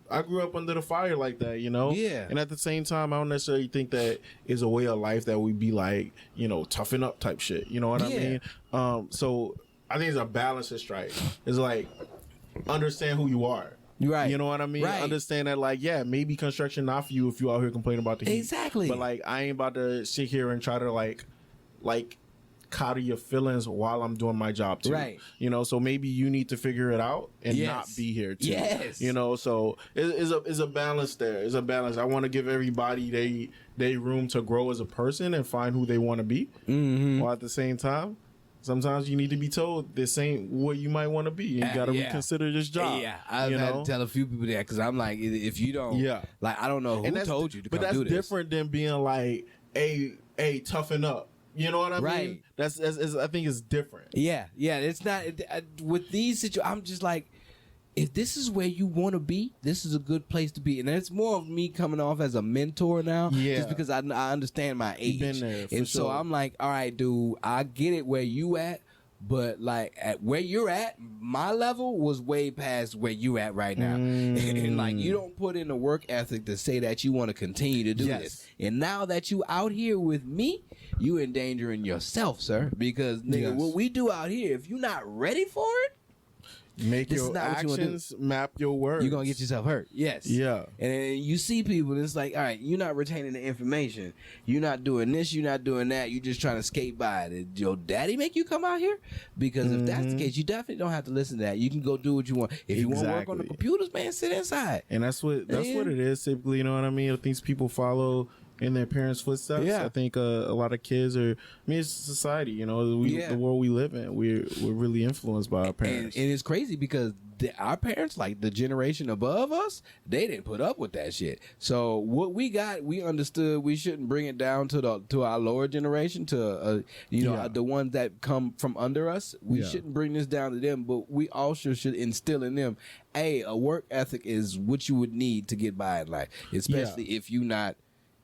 I grew up under the fire like that, you know? Yeah. And at the same time, I don't necessarily think that is a way of life that we be like, you know, toughen up type shit. You know what I mean? So I think it's a balance to strike. It's like, understand who you are. Right. You know what I mean? Right. Understand that, like, yeah, maybe construction not for you if you out here complaining about the heat. Exactly. But, like, I ain't about to sit here and try to, like coddle your feelings while I'm doing my job too. Right. You know, so maybe you need to figure it out and not be here too. Yes. You know, so it's a balance there. It's a balance. I want to give everybody they room to grow as a person and find who they want to be. Mm-hmm. While at the same time, sometimes you need to be told this ain't what you might want to be. And you got to reconsider this job. Yeah, I've had to tell a few people that, because I'm like, if you don't, like, I don't know who told you to come do this. But that's different than being like, hey, toughen up. You know what I mean? That's I think it's different. Yeah. It's not with these situations. I'm just like, if this is where you want to be, this is a good place to be. And it's more of me coming off as a mentor now, just because I understand my age. You've been there, and so I'm like, all right, dude, I get it where you at, But like at where you're at, my level was way past where you at right now. And like you don't put in the work ethic to say that you want to continue to do this. And now that you out here with me, you endangering yourself, sir. Because nigga, what we do out here, if you're not ready for it, make this your is not what you actions map your words. you're gonna get yourself hurt. Yes. Yeah. And then you see people and it's like, all right, you're not retaining the information. You're not doing this, you're not doing that. You're just trying to skate by it. Did your daddy make you come out here? Because if that's the case, you definitely don't have to listen to that. You can go do what you want. If you want to work on the computers, man, sit inside. And that's what it is typically, you know what I mean? Things people follow in their parents' footsteps. Yeah. I think a lot of kids are. I mean, it's society. You know, the world we live in. We're really influenced by our parents. And it's crazy because our parents, like the generation above us, they didn't put up with that shit. So what we got, we understood we shouldn't bring it down to our lower generation, to the ones that come from under us. We shouldn't bring this down to them, but we also should instill in them, a work ethic is what you would need to get by in life, especially if you not.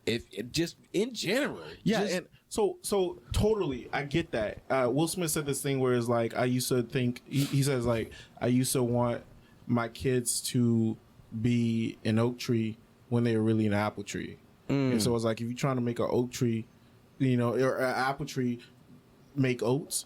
If just in general, and so totally, I get that. Will Smith said this thing where it's like, I used to think he says like, I used to want my kids to be an oak tree when they were really an apple tree, and so it's like if you're trying to make an oak tree, or an apple tree make oats,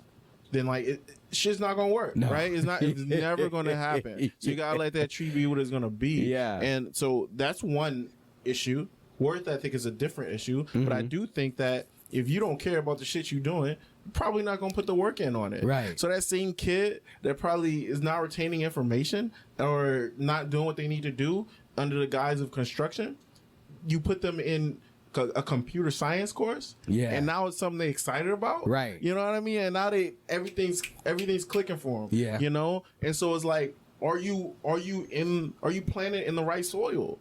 then like shit's not gonna work, right? It's never gonna happen. So you gotta let that tree be what it's gonna be. Yeah, and so that's one issue. Work ethic is a different issue, but I do think that if you don't care about the shit you're doing, you're probably not going to put the work in on it. Right. So that same kid that probably is not retaining information or not doing what they need to do under the guise of construction, you put them in a computer science course, and now it's something they're excited about, right? You know what I mean? And now everything's clicking for them, And so it's like, are you planting in the right soil?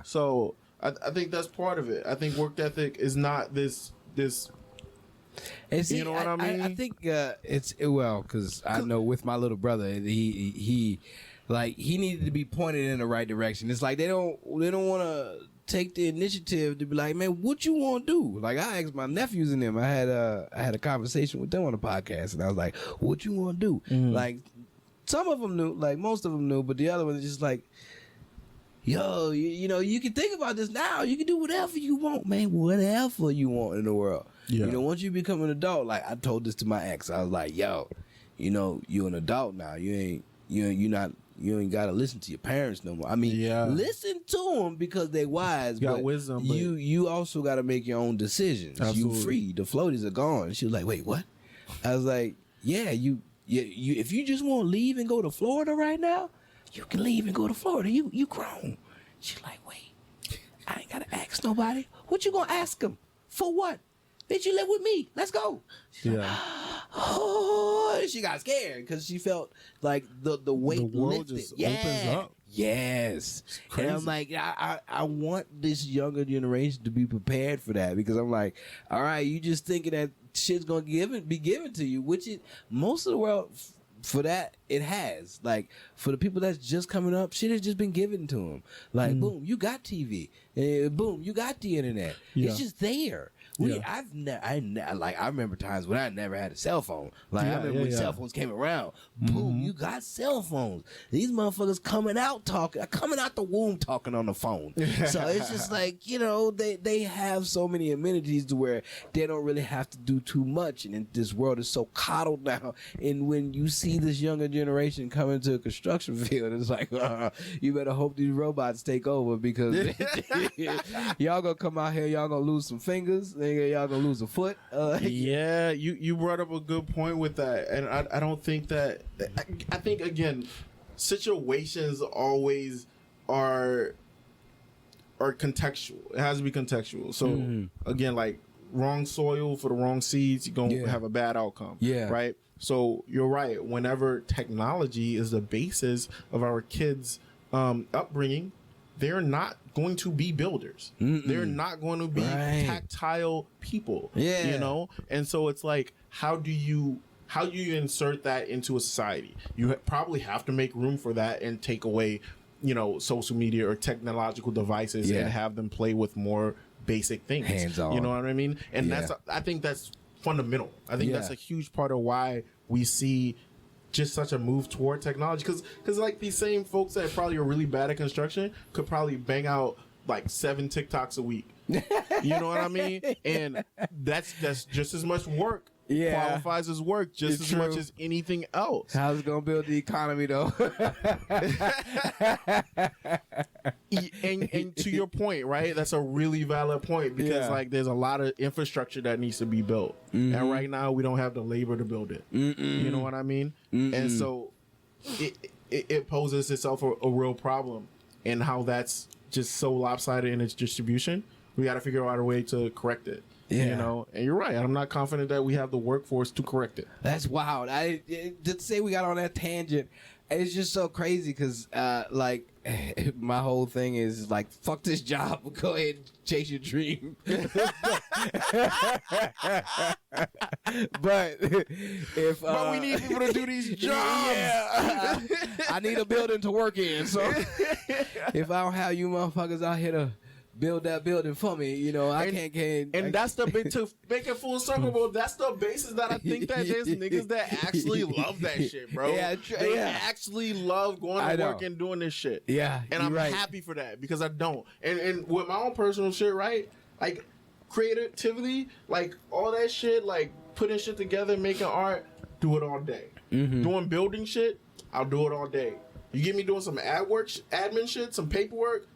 So I think that's part of it. I think work ethic is not this. And see, you know what I mean? I think because I know with my little brother, he needed to be pointed in the right direction. It's like they don't want to take the initiative to be like, man, what you want to do? Like I asked my nephews and them. I had a conversation with them on the podcast, and I was like, what you want to do? Like some of them knew, like most of them knew, but the other ones just like, yo, you can think about this now. You can do whatever you want, man. Whatever you want in the world. Yeah. Once you become an adult, like I told this to my ex, I was like, yo, you're an adult now. You ain't gotta listen to your parents no more. I mean, listen to them because they wise. You got but wisdom. But you also got to make your own decisions. Absolutely. You free. The floaties are gone. She was like, wait, what? I was like, yeah, you. If you just want to leave and go to Florida right now, you can leave and go to Florida. You grown. She's like, wait, I ain't gotta ask nobody. What you gonna ask them? For what? Bitch, you live with me. Let's go. She's like, oh, she got scared because she felt like the weight the world lifted. just opens up. Yes. And I'm like, I want this younger generation to be prepared for that, because I'm like, all right, you just thinking that shit's gonna be given to you, which most of the world. For that, it has. Like, for the people that's just coming up, shit has just been given to them. Like, boom, you got TV. Boom, you got the internet. Yeah. It's just there. I remember times when I never had a cell phone. Like, I remember when cell phones came around. Boom, you got cell phones. These motherfuckers coming out the womb talking on the phone. So it's just like, they have so many amenities to where they don't really have to do too much. And this world is so coddled now. And when you see this younger generation come into a construction field, it's like, you better hope these robots take over, because y'all gonna come out here, y'all gonna lose some fingers, y'all gonna lose a foot. Yeah, you brought up a good point with that, and I don't think that. I think again, situations always are contextual. It has to be contextual. So again, like wrong soil for the wrong seeds, you're gonna have a bad outcome. Yeah, right. So you're right. Whenever technology is the basis of our kids' upbringing, they're not going to be builders. They're not going to be tactile people. Yeah. And so it's like, how do you insert that into a society? You probably have to make room for that and take away, social media or technological devices and have them play with more basic things. Hands on. You know what I mean? And I think that's fundamental. I think that's a huge part of why we see just such a move toward technology. Because like these same folks that probably are really bad at construction could probably bang out like 7 TikToks a week. You know what I mean? And that's just as much work. Qualifies as work just as much as anything else. How's it gonna build the economy though? and to your point, right? That's a really valid point because like there's a lot of infrastructure that needs to be built, and right now we don't have the labor to build it. You know what I mean? And so it poses itself a real problem, and how that's just so lopsided in its distribution. We got to figure out a way to correct it. You know, and you're right. I'm not confident that we have the workforce to correct it. That's wild. To say we got on that tangent, it's just so crazy because, like, my whole thing is like, fuck this job. Go ahead and chase your dream. But we need people to do these jobs. I need a building to work in. So if I don't have you motherfuckers out here to build that building for me, you know, I can't. And that's the big to make it full circle, bro. That's the basis that I think that there's niggas that actually love that shit, bro. They actually love going to work and doing this shit. And I'm happy for that because I don't. And with my own personal shit, right? Like creativity, like all that shit, like putting shit together, making art, do it all day. Doing building shit, I'll do it all day. You get me doing some admin shit, some paperwork.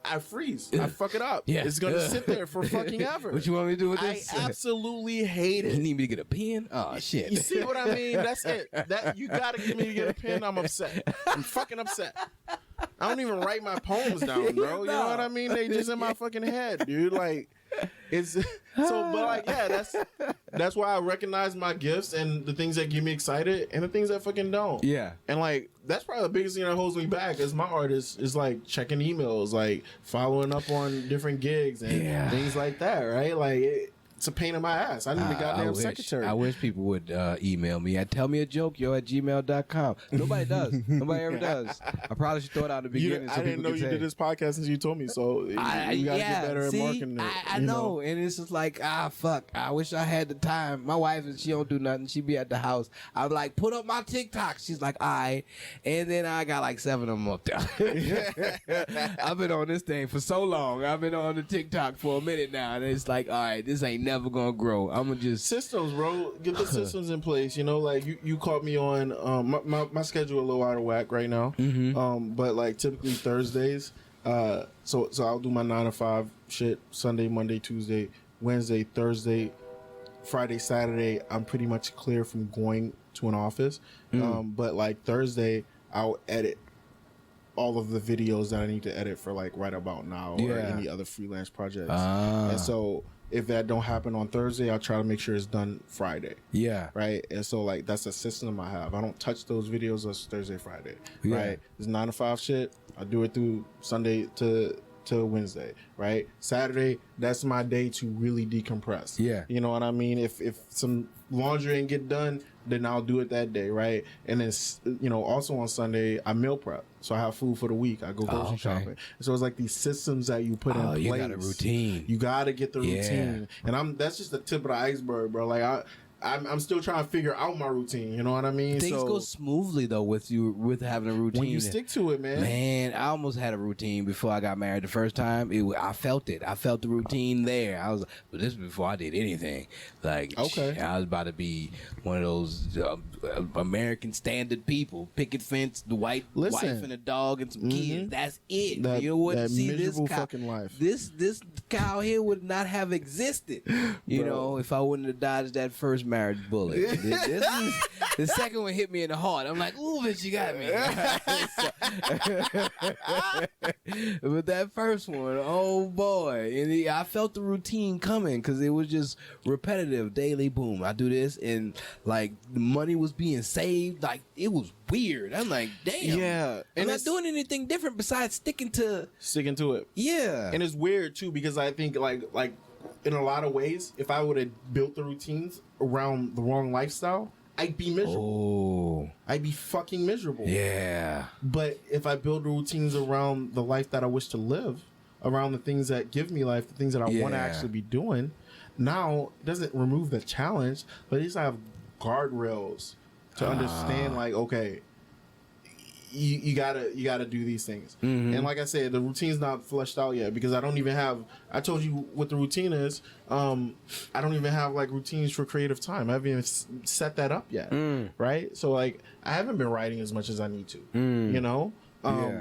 I freeze. I fuck it up. It's gonna sit there for fucking ever. What you want me to do with this? I absolutely hate it. You need me to get a pen? Oh shit. You see what I mean? That's it. That you gotta get me to get a pen. I'm upset. I'm fucking upset. I don't even write my poems down, bro. You know what I mean? They just in my fucking head, dude. Like it's so, but like, that's why I recognize my gifts and the things that get me excited and the things that fucking don't. And like that's probably the biggest thing that holds me back as my artist is like checking emails, like following up on different gigs and things like that, right? Like it's a pain in my ass. I need a goddamn secretary. I wish people would email me at tellmeajoke@gmail.com. Nobody does. Nobody ever does. I probably should throw it out at the beginning. I didn't know you did this podcast since you told me. So you gotta get better at marketing it. I know. And it's just like, fuck. I wish I had the time. My wife, she don't do nothing. She be at the house. I'm like, put up my TikTok. She's like, all right. And then I got like 7 of them up there. I've been on this thing for so long. I've been on the TikTok for a minute now. And it's like, all right, this ain't never gonna grow. I'm gonna just systems, bro. Get the systems in place. You know, like you caught me on my schedule a little out of whack right now. But like typically Thursdays, so I'll do my 9 to 5 shit Sunday, Monday, Tuesday, Wednesday, Thursday, Friday, Saturday. I'm pretty much clear from going to an office. But like Thursday, I'll edit all of the videos that I need to edit for like right about now or any other freelance projects. And so if that don't happen on Thursday, I'll try to make sure it's done Friday. Right. And so like that's a system I have. I don't touch those videos on Thursday, Friday. Right. It's 9 to 5 shit. I do it through Sunday to Wednesday. Right. Saturday, that's my day to really decompress. You know what I mean? If some laundry ain't get done, then I'll do it that day, right? And then, you know, also on Sunday, I meal prep. So I have food for the week. I go grocery shopping. And so it's like these systems that you put in place. You got a routine. You got to get the routine. And that's just the tip of the iceberg, bro. Like, I'm still trying to figure out my routine. You know what I mean? Things go smoothly though with having a routine. When you stick to it, man. Man, I almost had a routine before I got married the first time. I felt it. I felt the routine there. But this was before I did anything. Like, I was about to be one of those American standard people. Picket fence, the wife and a dog and some kids. That's it. You wouldn't see this cow. Fucking life. This cow here would not have existed. You know, if I wouldn't have dodged that first marriage bullet. The second one hit me in the heart. I'm like, ooh, bitch, you got me. But that first one, oh boy. And I felt the routine coming because it was just repetitive, daily boom. I do this and like the money was being saved. Like it was weird. I'm like, damn. Yeah. I'm not doing anything different besides sticking to it. Yeah. And it's weird too because I think like in a lot of ways, if I would have built the routines around the wrong lifestyle, I'd be miserable. I'd be fucking miserable. Yeah. But if I build routines around the life that I wish to live, around the things that give me life, the things that I want to actually be doing, now it doesn't remove the challenge, but at least I have guardrails to understand, like, okay, you gotta do these things. And like I said, the routine's not fleshed out yet because I don't even have, I told you what the routine is. I don't even have like routines for creative time. I haven't even set that up yet. Right. So like I haven't been writing as much as I need to, you know,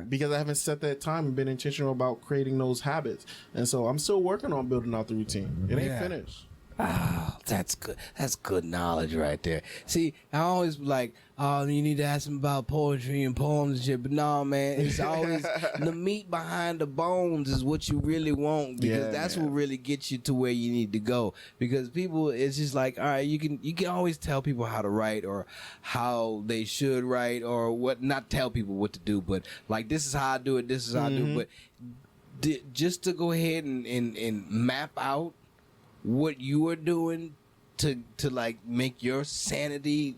because I haven't set that time and been intentional about creating those habits. And so I'm still working on building out the routine. It ain't finished. Oh, that's good. That's good knowledge right there. See, I always like, oh, you need to ask him about poetry and poems and shit. But no, man, it's always the meat behind the bones is what you really want, because that's what really gets you to where you need to go. Because people, it's just like, all right, you can always tell people how to write or how they should write or what. Not tell people what to do, but like, this is how I do it. This is how I do it. But just to go ahead and map out what you are doing to like make your sanity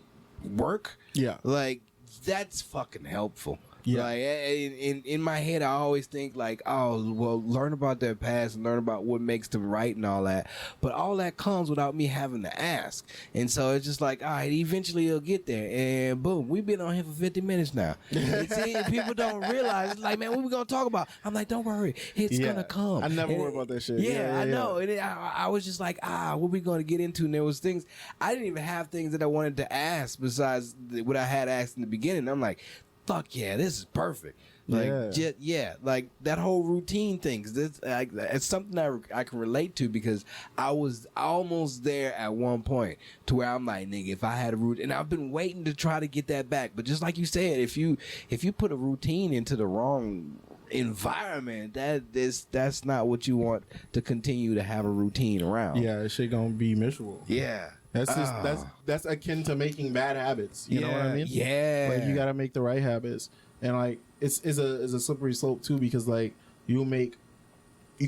work, like that's fucking helpful. Like in my head, I always think like, oh well, learn about their past and learn about what makes them right and all that, but all that comes without me having to ask. And so it's just like, all right, eventually it'll get there, and boom, we've been on here for 50 minutes now. See, people don't realize, it's like, man, what we gonna talk about? I'm like, don't worry, it's gonna come. I never worry about that shit. I know. And I was just like, what we gonna get into? And there was things I didn't even have things that I wanted to ask besides what I had asked in the beginning. I'm like, fuck yeah, this is perfect. Like, like that whole routine thing. It's something I can relate to, because I was almost there at one point to where I'm like, nigga, if I had a routine, and I've been waiting to try to get that back. But just like you said, if you put a routine into the wrong environment, that's not what you want to continue to have a routine around. Yeah, shit gonna be miserable. Yeah. That's just that's akin to making bad habits. You know what I mean? Yeah. Like, you gotta make the right habits, and like it's a slippery slope too, because like you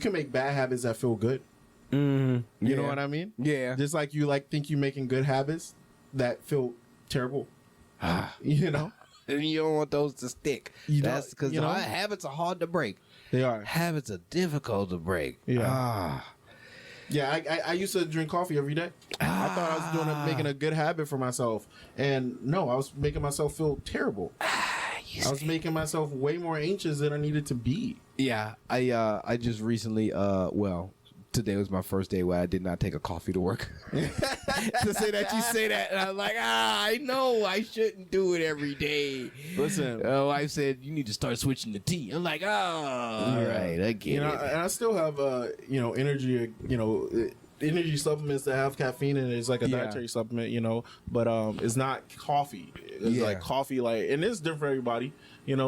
can make bad habits that feel good. You know what I mean? Yeah. Just like you think you're making good habits that feel terrible. You know? And you don't want those to stick. That's because habits are hard to break. They are. Habits are difficult to break. Yeah. Yeah, I used to drink coffee every day. I thought I was making a good habit for myself, and no, I was making myself feel terrible. I was making myself way more anxious than I needed to be. Yeah, I just recently, today was my first day where I did not take a coffee to work. To say that, you say that, and I'm like, I know I shouldn't do it every day. Listen, wife said you need to start switching to tea. I'm like, all right, I get it. And I still have energy supplements that have caffeine in it. It's like a dietary supplement, but it's not coffee. It's like coffee, and it's different for everybody.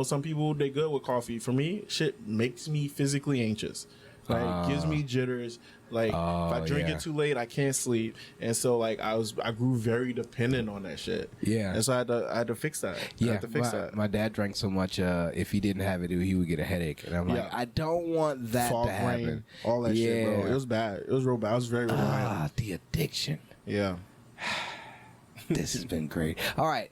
Some people, they good with coffee. For me, shit makes me physically anxious. Like, gives me jitters. Like, if I drink it too late, I can't sleep. And so, like, I grew very dependent on that shit. Yeah. And so I had to fix that. Yeah. I had to fix that. My dad drank so much, if he didn't have it, he would get a headache. And I'm like, I don't want that to happen. Brain, all that shit, bro. It was bad. It was real bad. I was very reliant. The addiction. Yeah. This has been great. All right.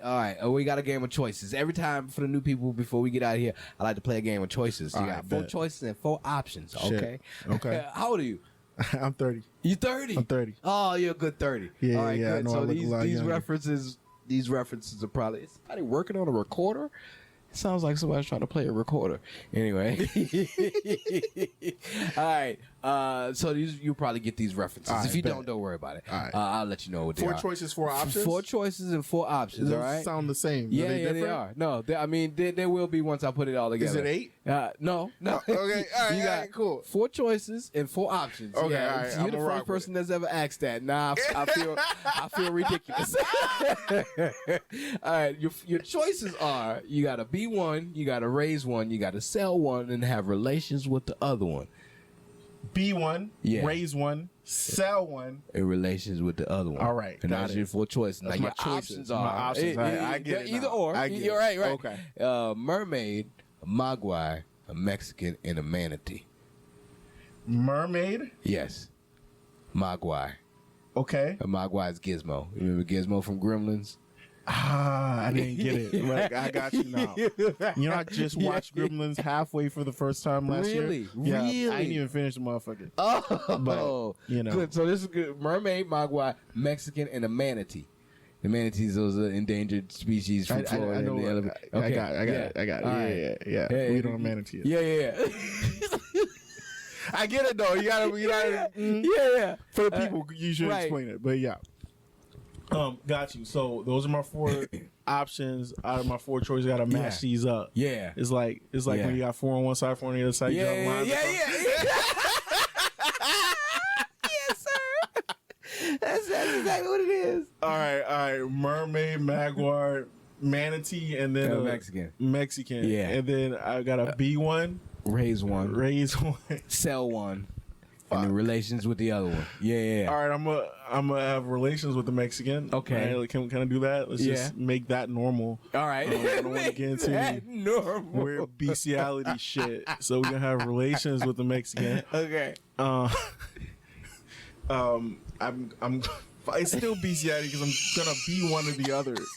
We got a game of choices. Every time for the new people, before we get out of here, I like to play a game of choices. You got 4 choices and 4 options. Okay. Okay. How old are you? I'm 30. You 30? I'm 30. Oh, you're a good 30. Yeah. All right, yeah. good. So these references are probably, is somebody working on a recorder? It sounds like somebody's trying to play a recorder. Anyway. All right. So you'll probably get these references. Right, if you don't worry about it. All right. I'll let you know what they are. 4 choices, 4 options? 4 choices and 4 options, all right? Sound the same. Yeah, they are. No, there will be once I put it all together. Is it 8? No. Okay, all right, you got cool. 4 choices and 4 options. Okay, yeah, all right. You're the first person that's ever asked that. Nah, I feel ridiculous. All right, your choices are: you got to be one, you got to raise one, you got to sell one, and have relations with the other one. Be one, raise one, sell one, in relations with the other one. All right, and that's your 4 choices. Now your options are my options. I get it. Either or. You're right. Okay. Mermaid, a Mogwai, a Mexican, and a manatee. Mermaid? Yes. Mogwai. Okay. A Mogwai is Gizmo. You remember Gizmo from Gremlins? I didn't get it. Like, I got you now. You know, I just watched Gremlins halfway for the first time last year. Yeah, Really? I didn't even finish the motherfucker. Oh, But, you know. good. So this is good. Mermaid, Mogwai, Mexican, and a manatee. The manatees, those are endangered species from Florida. I know. I got it. Right. Yeah. We don't manatee. Yeah. I get it though. You gotta. Yeah. For the people, you should Right. explain it. But yeah. Got you. So those are my 4 options out of my 4 choices. Gotta match these up. Yeah. It's like when you got 4 on one side, 4 on the other side. You draw lines or something. Yes, sir. That's exactly what it is. All right. Mermaid, Magwar, manatee, and then Mexican. Yeah. And then I got a B1. Raise one. Sell one. And the relations with the other one. Yeah. All right, I'm gonna have relations with the Mexican. Okay. Right, can I do that? Let's just make that normal. All right. I don't want to get into normal. weird bestiality shit. So we're gonna have relations with the Mexican. Okay. It's still bestiality because I'm gonna be one of the others.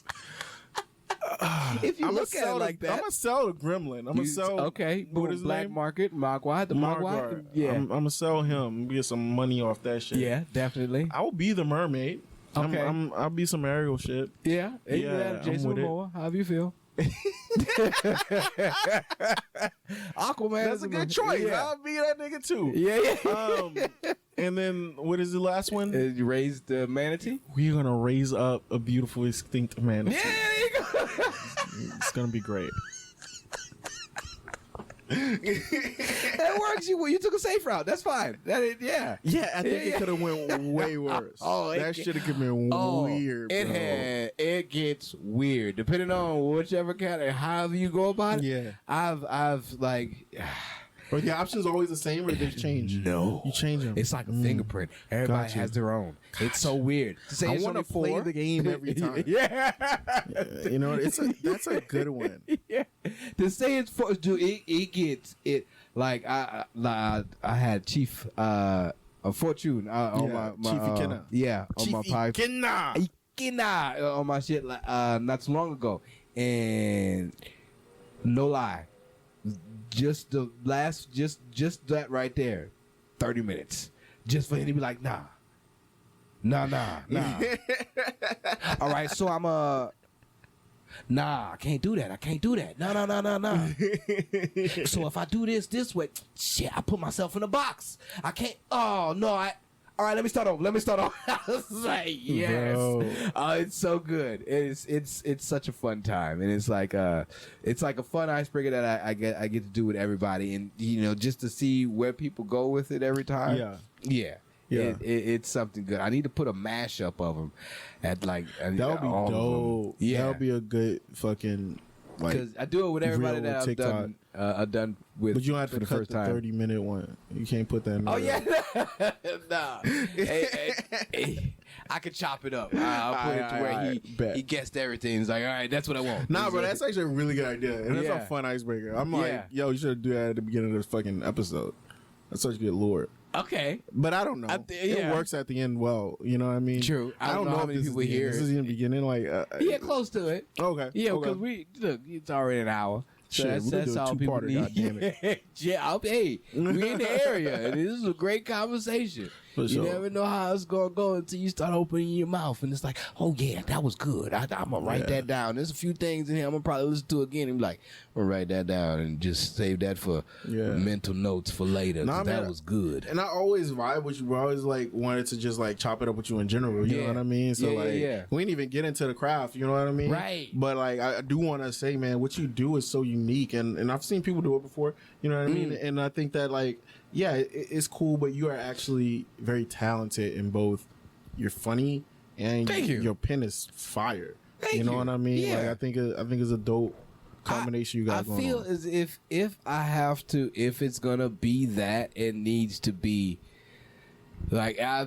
If you look at it like that, I'm gonna sell the gremlin. I'm gonna sell. Okay, what is his black name? market, Mogwai, the Mogwai. Yeah, I'm gonna sell him. Get some money off that shit. Yeah, definitely. I will be the mermaid. Okay. I'll be some aerial shit. Yeah, Yeah, Jason I'm with it. Momoa. How do you feel? Aquaman. That's a good choice. Yeah. I'll be that nigga too. Yeah. And then what is the last one? You raised the manatee. We're gonna raise up a beautiful extinct manatee. Yeah, there you go. It's gonna be great. That works. You took a safe route. That's fine. Yeah. Yeah, I think it could have went way worse. That should have been weird, bro. It gets weird depending on whichever category, however you go about it. Yeah. I've like. But the options always the same, or they change? No, you change them. It's like a fingerprint. Everybody has their own. It's so weird. To say I it's want to only play 4? the game every time. Yeah. You know, that's a good one. Yeah. To say it's 4, dude, it gets it. Like I had Chief Fortune on my Chief Ikena. on my pipe. Ikena. On my shit not too long ago, and no lie. Just the last, just that right there, 30 minutes, just for him to be like, nah. All right, so I'm nah, I can't do that. No. So if I do this way, shit, I put myself in a box. I can't. Oh no, all right, let me start off. I was like, yes. It's so good. It's such a fun time, and it's like a fun icebreaker that I get to do with everybody, and just to see where people go with it every time. Yeah. It's something good. I need to put a mashup of them at that would be dope. Yeah, that would be a good fucking. Because I do it with everybody that I've done with. But you don't have for to the cut first the time. 30-minute one. You can't put that in there. Oh yeah, nah. Hey, I could chop it up. I'll put it to where he guessed everything. He's like, all right, that's what I want. Nah, bro, that's actually a really good idea, and it's a fun icebreaker. I'm like, yo, you should do that at the beginning of this fucking episode. That's such a good lure. Okay, but I don't know. It works at the end well. You know what I mean? True. I don't know how many people hear. This is in the beginning, like close to it. Okay. Yeah, because it's already an hour. So shit, that's all people need. Goddammit. Yeah, hey, we in the area, and this is a great conversation. You never know how it's gonna go until you start opening your mouth, and it's like, oh yeah, that was good. I'm gonna write that down. There's a few things in here I'm gonna probably listen to again and be like, I'm gonna write that down and just save that for mental notes for later. That was good. And I always vibe with you. I always like wanted to just like chop it up with you in general. You know what I mean? So we didn't even get into the craft. You know what I mean? Right. But like I do want to say, man, what you do is so unique, and I've seen people do it before. You know what I mean? And I think that like. Yeah, it's cool, but you are actually very talented in both. You're funny and your pen is fire. You know what I mean? Yeah. Like I think it's a dope combination you got going on. I feel as if I have to, if it's gonna be that, it needs to be like I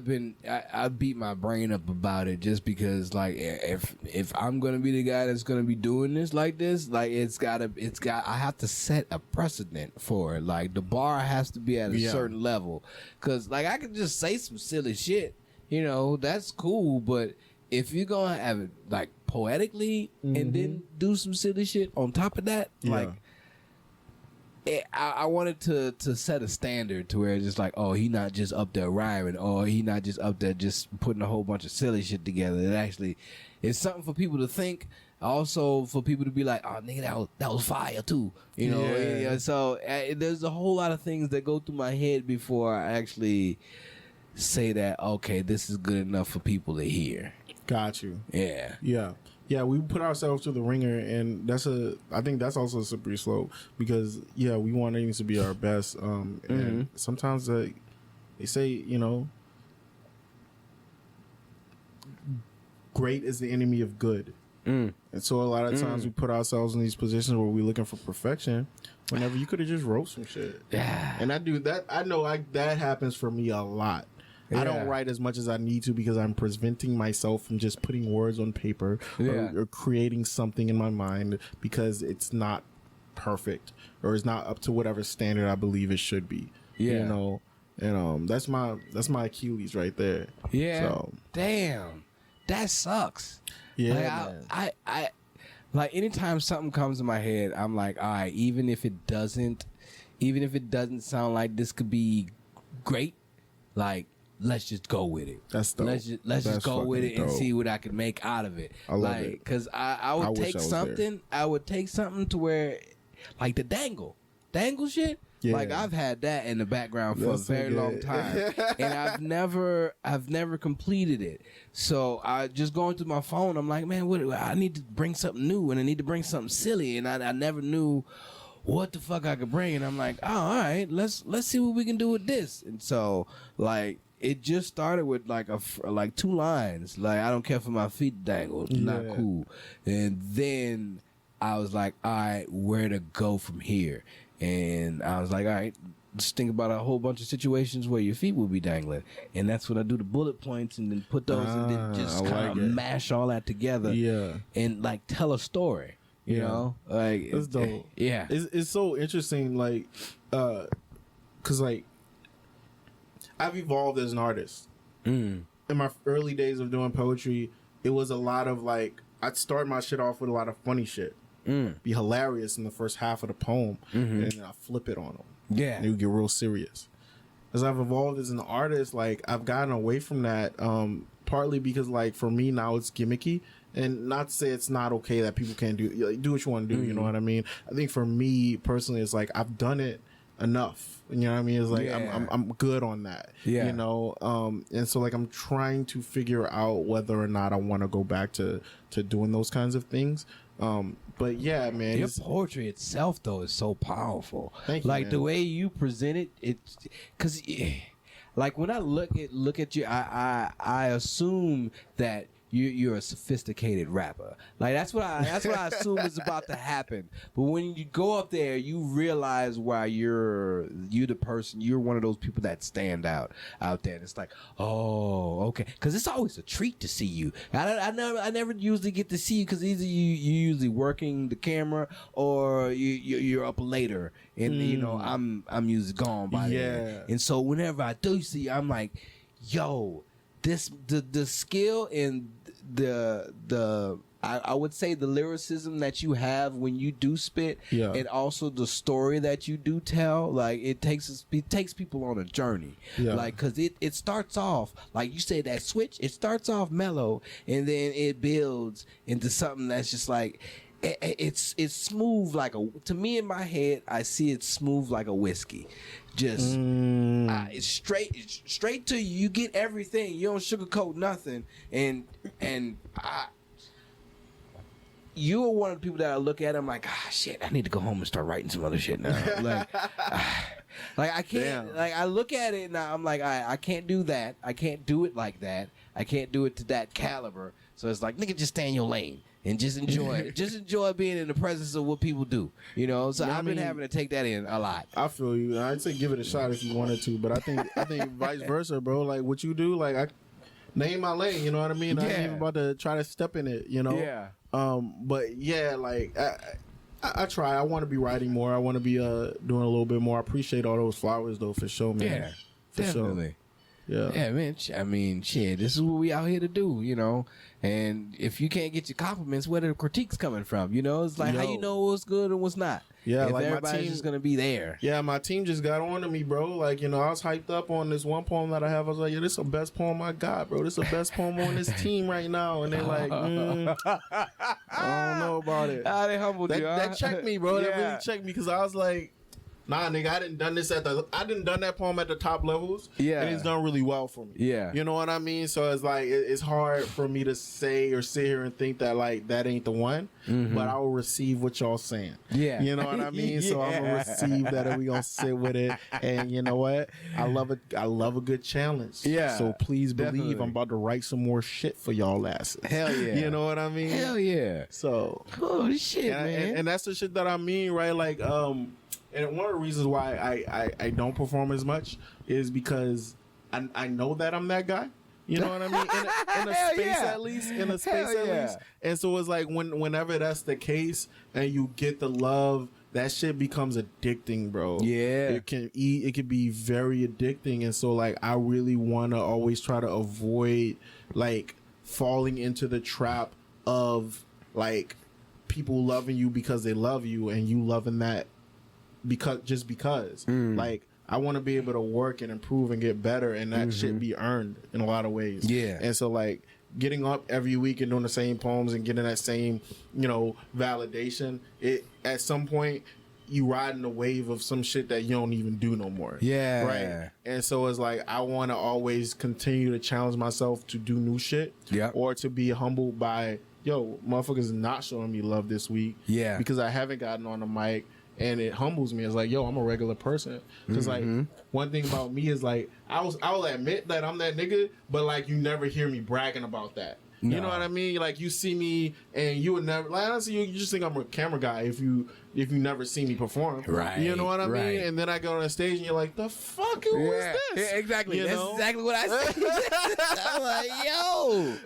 beat my brain up about it just because like if I'm gonna be the guy that's gonna be doing this like this, like I have to set a precedent for it. Like the bar has to be at a certain level, because like I can just say some silly shit, that's cool, but if you're gonna have it like poetically and then do some silly shit on top of that. Like, I wanted to set a standard to where it's just like, oh, he not just up there rhyming, or he not just up there just putting a whole bunch of silly shit together. It actually is something for people to think. Also, for people to be like, oh, nigga, that was fire too. You know, yeah. So there's a whole lot of things that go through my head before I actually say that, okay, this is good enough for people to hear. Got you. Yeah. Yeah, we put ourselves to the ringer, and I think that's also a slippery slope, because we want things to be our best. And sometimes they say, you know, great is the enemy of good. And so a lot of times we put ourselves in these positions where we're looking for perfection, whenever you could have just wrote some shit. Yeah. And I do that. I know that happens for me a lot. I don't write as much as I need to because I'm preventing myself from just putting words on paper or creating something in my mind because it's not perfect or it's not up to whatever standard I believe it should be. Yeah. You know, and that's my Achilles right there. Yeah. So. Damn. That sucks. Yeah. Like, I like anytime something comes to my head, I'm like, all right, even if it doesn't sound like this could be great, like, let's just go with it. That's dope. Let's just go with it and see what I can make out of it. I love it. Because I would take something. I would take something to where, like the dangle shit. Yeah. Like I've had that in the background for a very long time, and I've never completed it. So I just going through my phone. I'm like, man, I need to bring something new, and I need to bring something silly, and I never knew what the fuck I could bring. And I'm like, oh, all right, let's see what we can do with this. And so like. It just started with like two lines. Like, I don't care for my feet dangled. Not cool. And then I was like, all right, where to go from here? And I was like, all right, just think about a whole bunch of situations where your feet will be dangling. And that's when I do the bullet points and then put those and then just kind of mash all that together. Yeah. And like tell a story. You know? Like, that's dope. Yeah. It's so interesting, like, cause like, I've evolved as an artist. In my early days of doing poetry, it was a lot of like, I'd start my shit off with a lot of funny shit. Be hilarious in the first half of the poem, and then I flip it on them. Yeah. And it would get real serious. As I've evolved as an artist, like, I've gotten away from that, partly because, like, for me now it's gimmicky. And not to say it's not okay that people can't do what you want to do, you know what I mean? I think for me personally, it's like, I've done it enough. You know what I mean? It's like I'm good on that. Yeah. You know, and so like I'm trying to figure out whether or not I want to go back to doing those kinds of things. But yeah, man, your poetry itself though is so powerful. Thank you, like man. The way you present it's because like when I look at you, I assume that you're a sophisticated rapper. Like that's what I assume is about to happen. But when you go up there, you realize why you're the person. You're one of those people that stand out there. And it's like, oh, okay, because it's always a treat to see you. I never usually get to see you because either you usually working the camera or you're up later, and you know I'm usually gone by then. And so whenever I do see you, I'm like, yo. The skill and I would say the lyricism that you have when you do spit, and also the story that you do tell, like it takes people on a journey, like because it starts off like you say that switch. It starts off mellow and then it builds into something that's just like. It's smooth like to me in my head I see it smooth like a whiskey, just it's straight to you. You get everything. You don't sugarcoat nothing, and you are one of the people that I look at. I'm like, shit, I need to go home and start writing some other shit now. Like I can't. Damn. Like I look at it now. I'm like, I can't do that. I can't do it like that. I can't do it to that caliber. So it's like, nigga, just stay in your lane. And just enjoy it. Just enjoy being in the presence of what people do. You know? So I've been having to take that in a lot. I feel you. I'd say give it a shot if you wanted to, but I think vice versa, bro. Like what you do, like I name my lane, you know what I mean? I ain't even about to try to step in it, you know? Yeah. But yeah, like I try. I want to be writing more. I want to be doing a little bit more. I appreciate all those flowers though, for sure, man. Yeah. For definitely. Sure. Yeah, man. I mean, shit, this is what we out here to do, you know. And if you can't get your compliments, where are the critiques coming from? You know, it's like how you know what's good and what's not. Yeah, if like everybody's my team just gonna be there. Yeah, my team just got on to me, bro. Like, you know, I was hyped up on this one poem that I have. I was like, yeah, this is the best poem I got, bro. This is the best poem on this team right now. And they're like, I don't know about it. They humbled you. That checked me, bro. That really checked me because I was like, nah, nigga, I didn't done that poem at the top levels. Yeah. And it's done really well for me. Yeah. You know what I mean? So it's like, it's hard for me to say or sit here and think that, like, that ain't the one. Mm-hmm. But I will receive what y'all saying. Yeah. You know what I mean? So I'm going to receive that and we going to sit with it. And you know what? I love it. I love a good challenge. Yeah. So please believe definitely. I'm about to write some more shit for y'all asses. Hell yeah. You know what I mean? Hell yeah. So. Holy shit, man. And that's the shit that I mean, right? Like, and one of the reasons why I don't perform as much is because I know that I'm that guy. You know what I mean? In a space at least. In a space at least. And so it's like whenever that's the case and you get the love, that shit becomes addicting, bro. Yeah. It can be very addicting. And so like I really want to always try to avoid like falling into the trap of like people loving you because they love you and you loving that because like I want to be able to work and improve and get better, and that shit be earned in a lot of ways. Yeah. And so like getting up every week and doing the same poems and getting that same, you know, validation, it at some point you riding the wave of some shit that you don't even do no more. Yeah. Right. And so it's like I want to always continue to challenge myself to do new shit. Yeah. Or to be humbled by, yo, motherfuckers not showing me love this week. Yeah. Because I haven't gotten on the mic. And it humbles me. It's like, yo, I'm a regular person. Because like one thing about me is like I'll admit that I'm that nigga, but like you never hear me bragging about that. No. You know what I mean? Like you see me and you would never like honestly you just think I'm a camera guy if you never see me perform. Right. You know what I mean? And then I go on the stage and you're like, the fuck who is this? Yeah, exactly. You That's know? exactly what I said. I'm like, yo,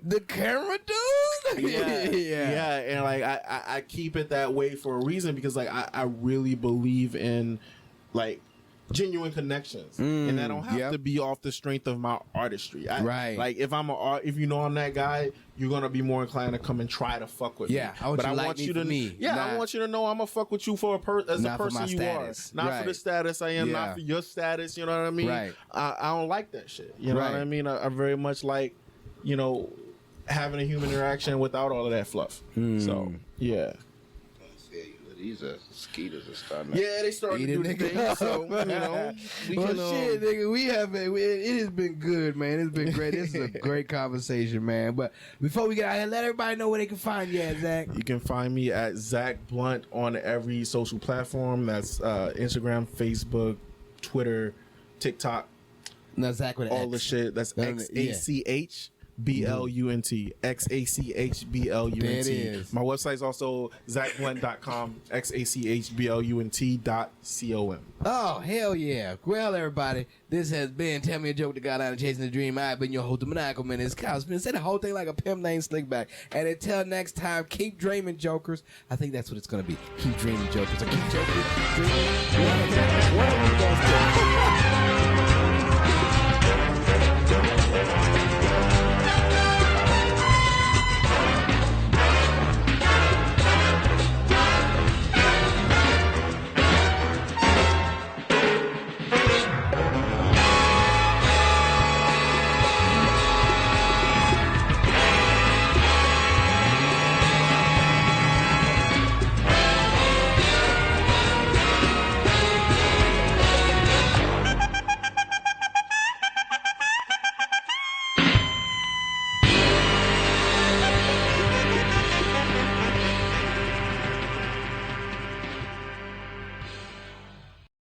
the camera dude? Yeah. And like I keep it that way for a reason because like I really believe in like genuine connections, and that don't have to be off the strength of my artistry. Right. Like if if you know I'm that guy, you're gonna be more inclined to come and try to fuck with me. I want you to I want you to know I'm gonna fuck with you for as a person you status. are, not for the status I am, not for your status. You know what I mean? Right. I don't like that shit. You know what I mean? I very much like, you know, having a human interaction without all of that fluff. So yeah. These mosquitoes are starting. Yeah, they starting to do the thing. So you know, shit, nigga, we have it has been good, man. It's been great. This is a great conversation, man. But before we get out here, let everybody know where they can find you at, Zach. You can find me at Xach Blunt on every social platform. That's Instagram, Facebook, Twitter, TikTok. No, Zach with all X. the shit. That's XACH. BLUNT. XACHBLUNT. There it is. My website's also ZachBlunt.com. XACHBLUNT.com. Oh, hell yeah. Well, everybody, this has been Tell Me a Joke, the guy out of Chasing the Dream. I've been your host, the Maniacal Menace. Cosman said the whole thing like a pimp named Slickback. And until next time, keep dreaming, jokers. I think that's what it's going to be. Keep dreaming, jokers. Or keep joking, dreaming. One of we going to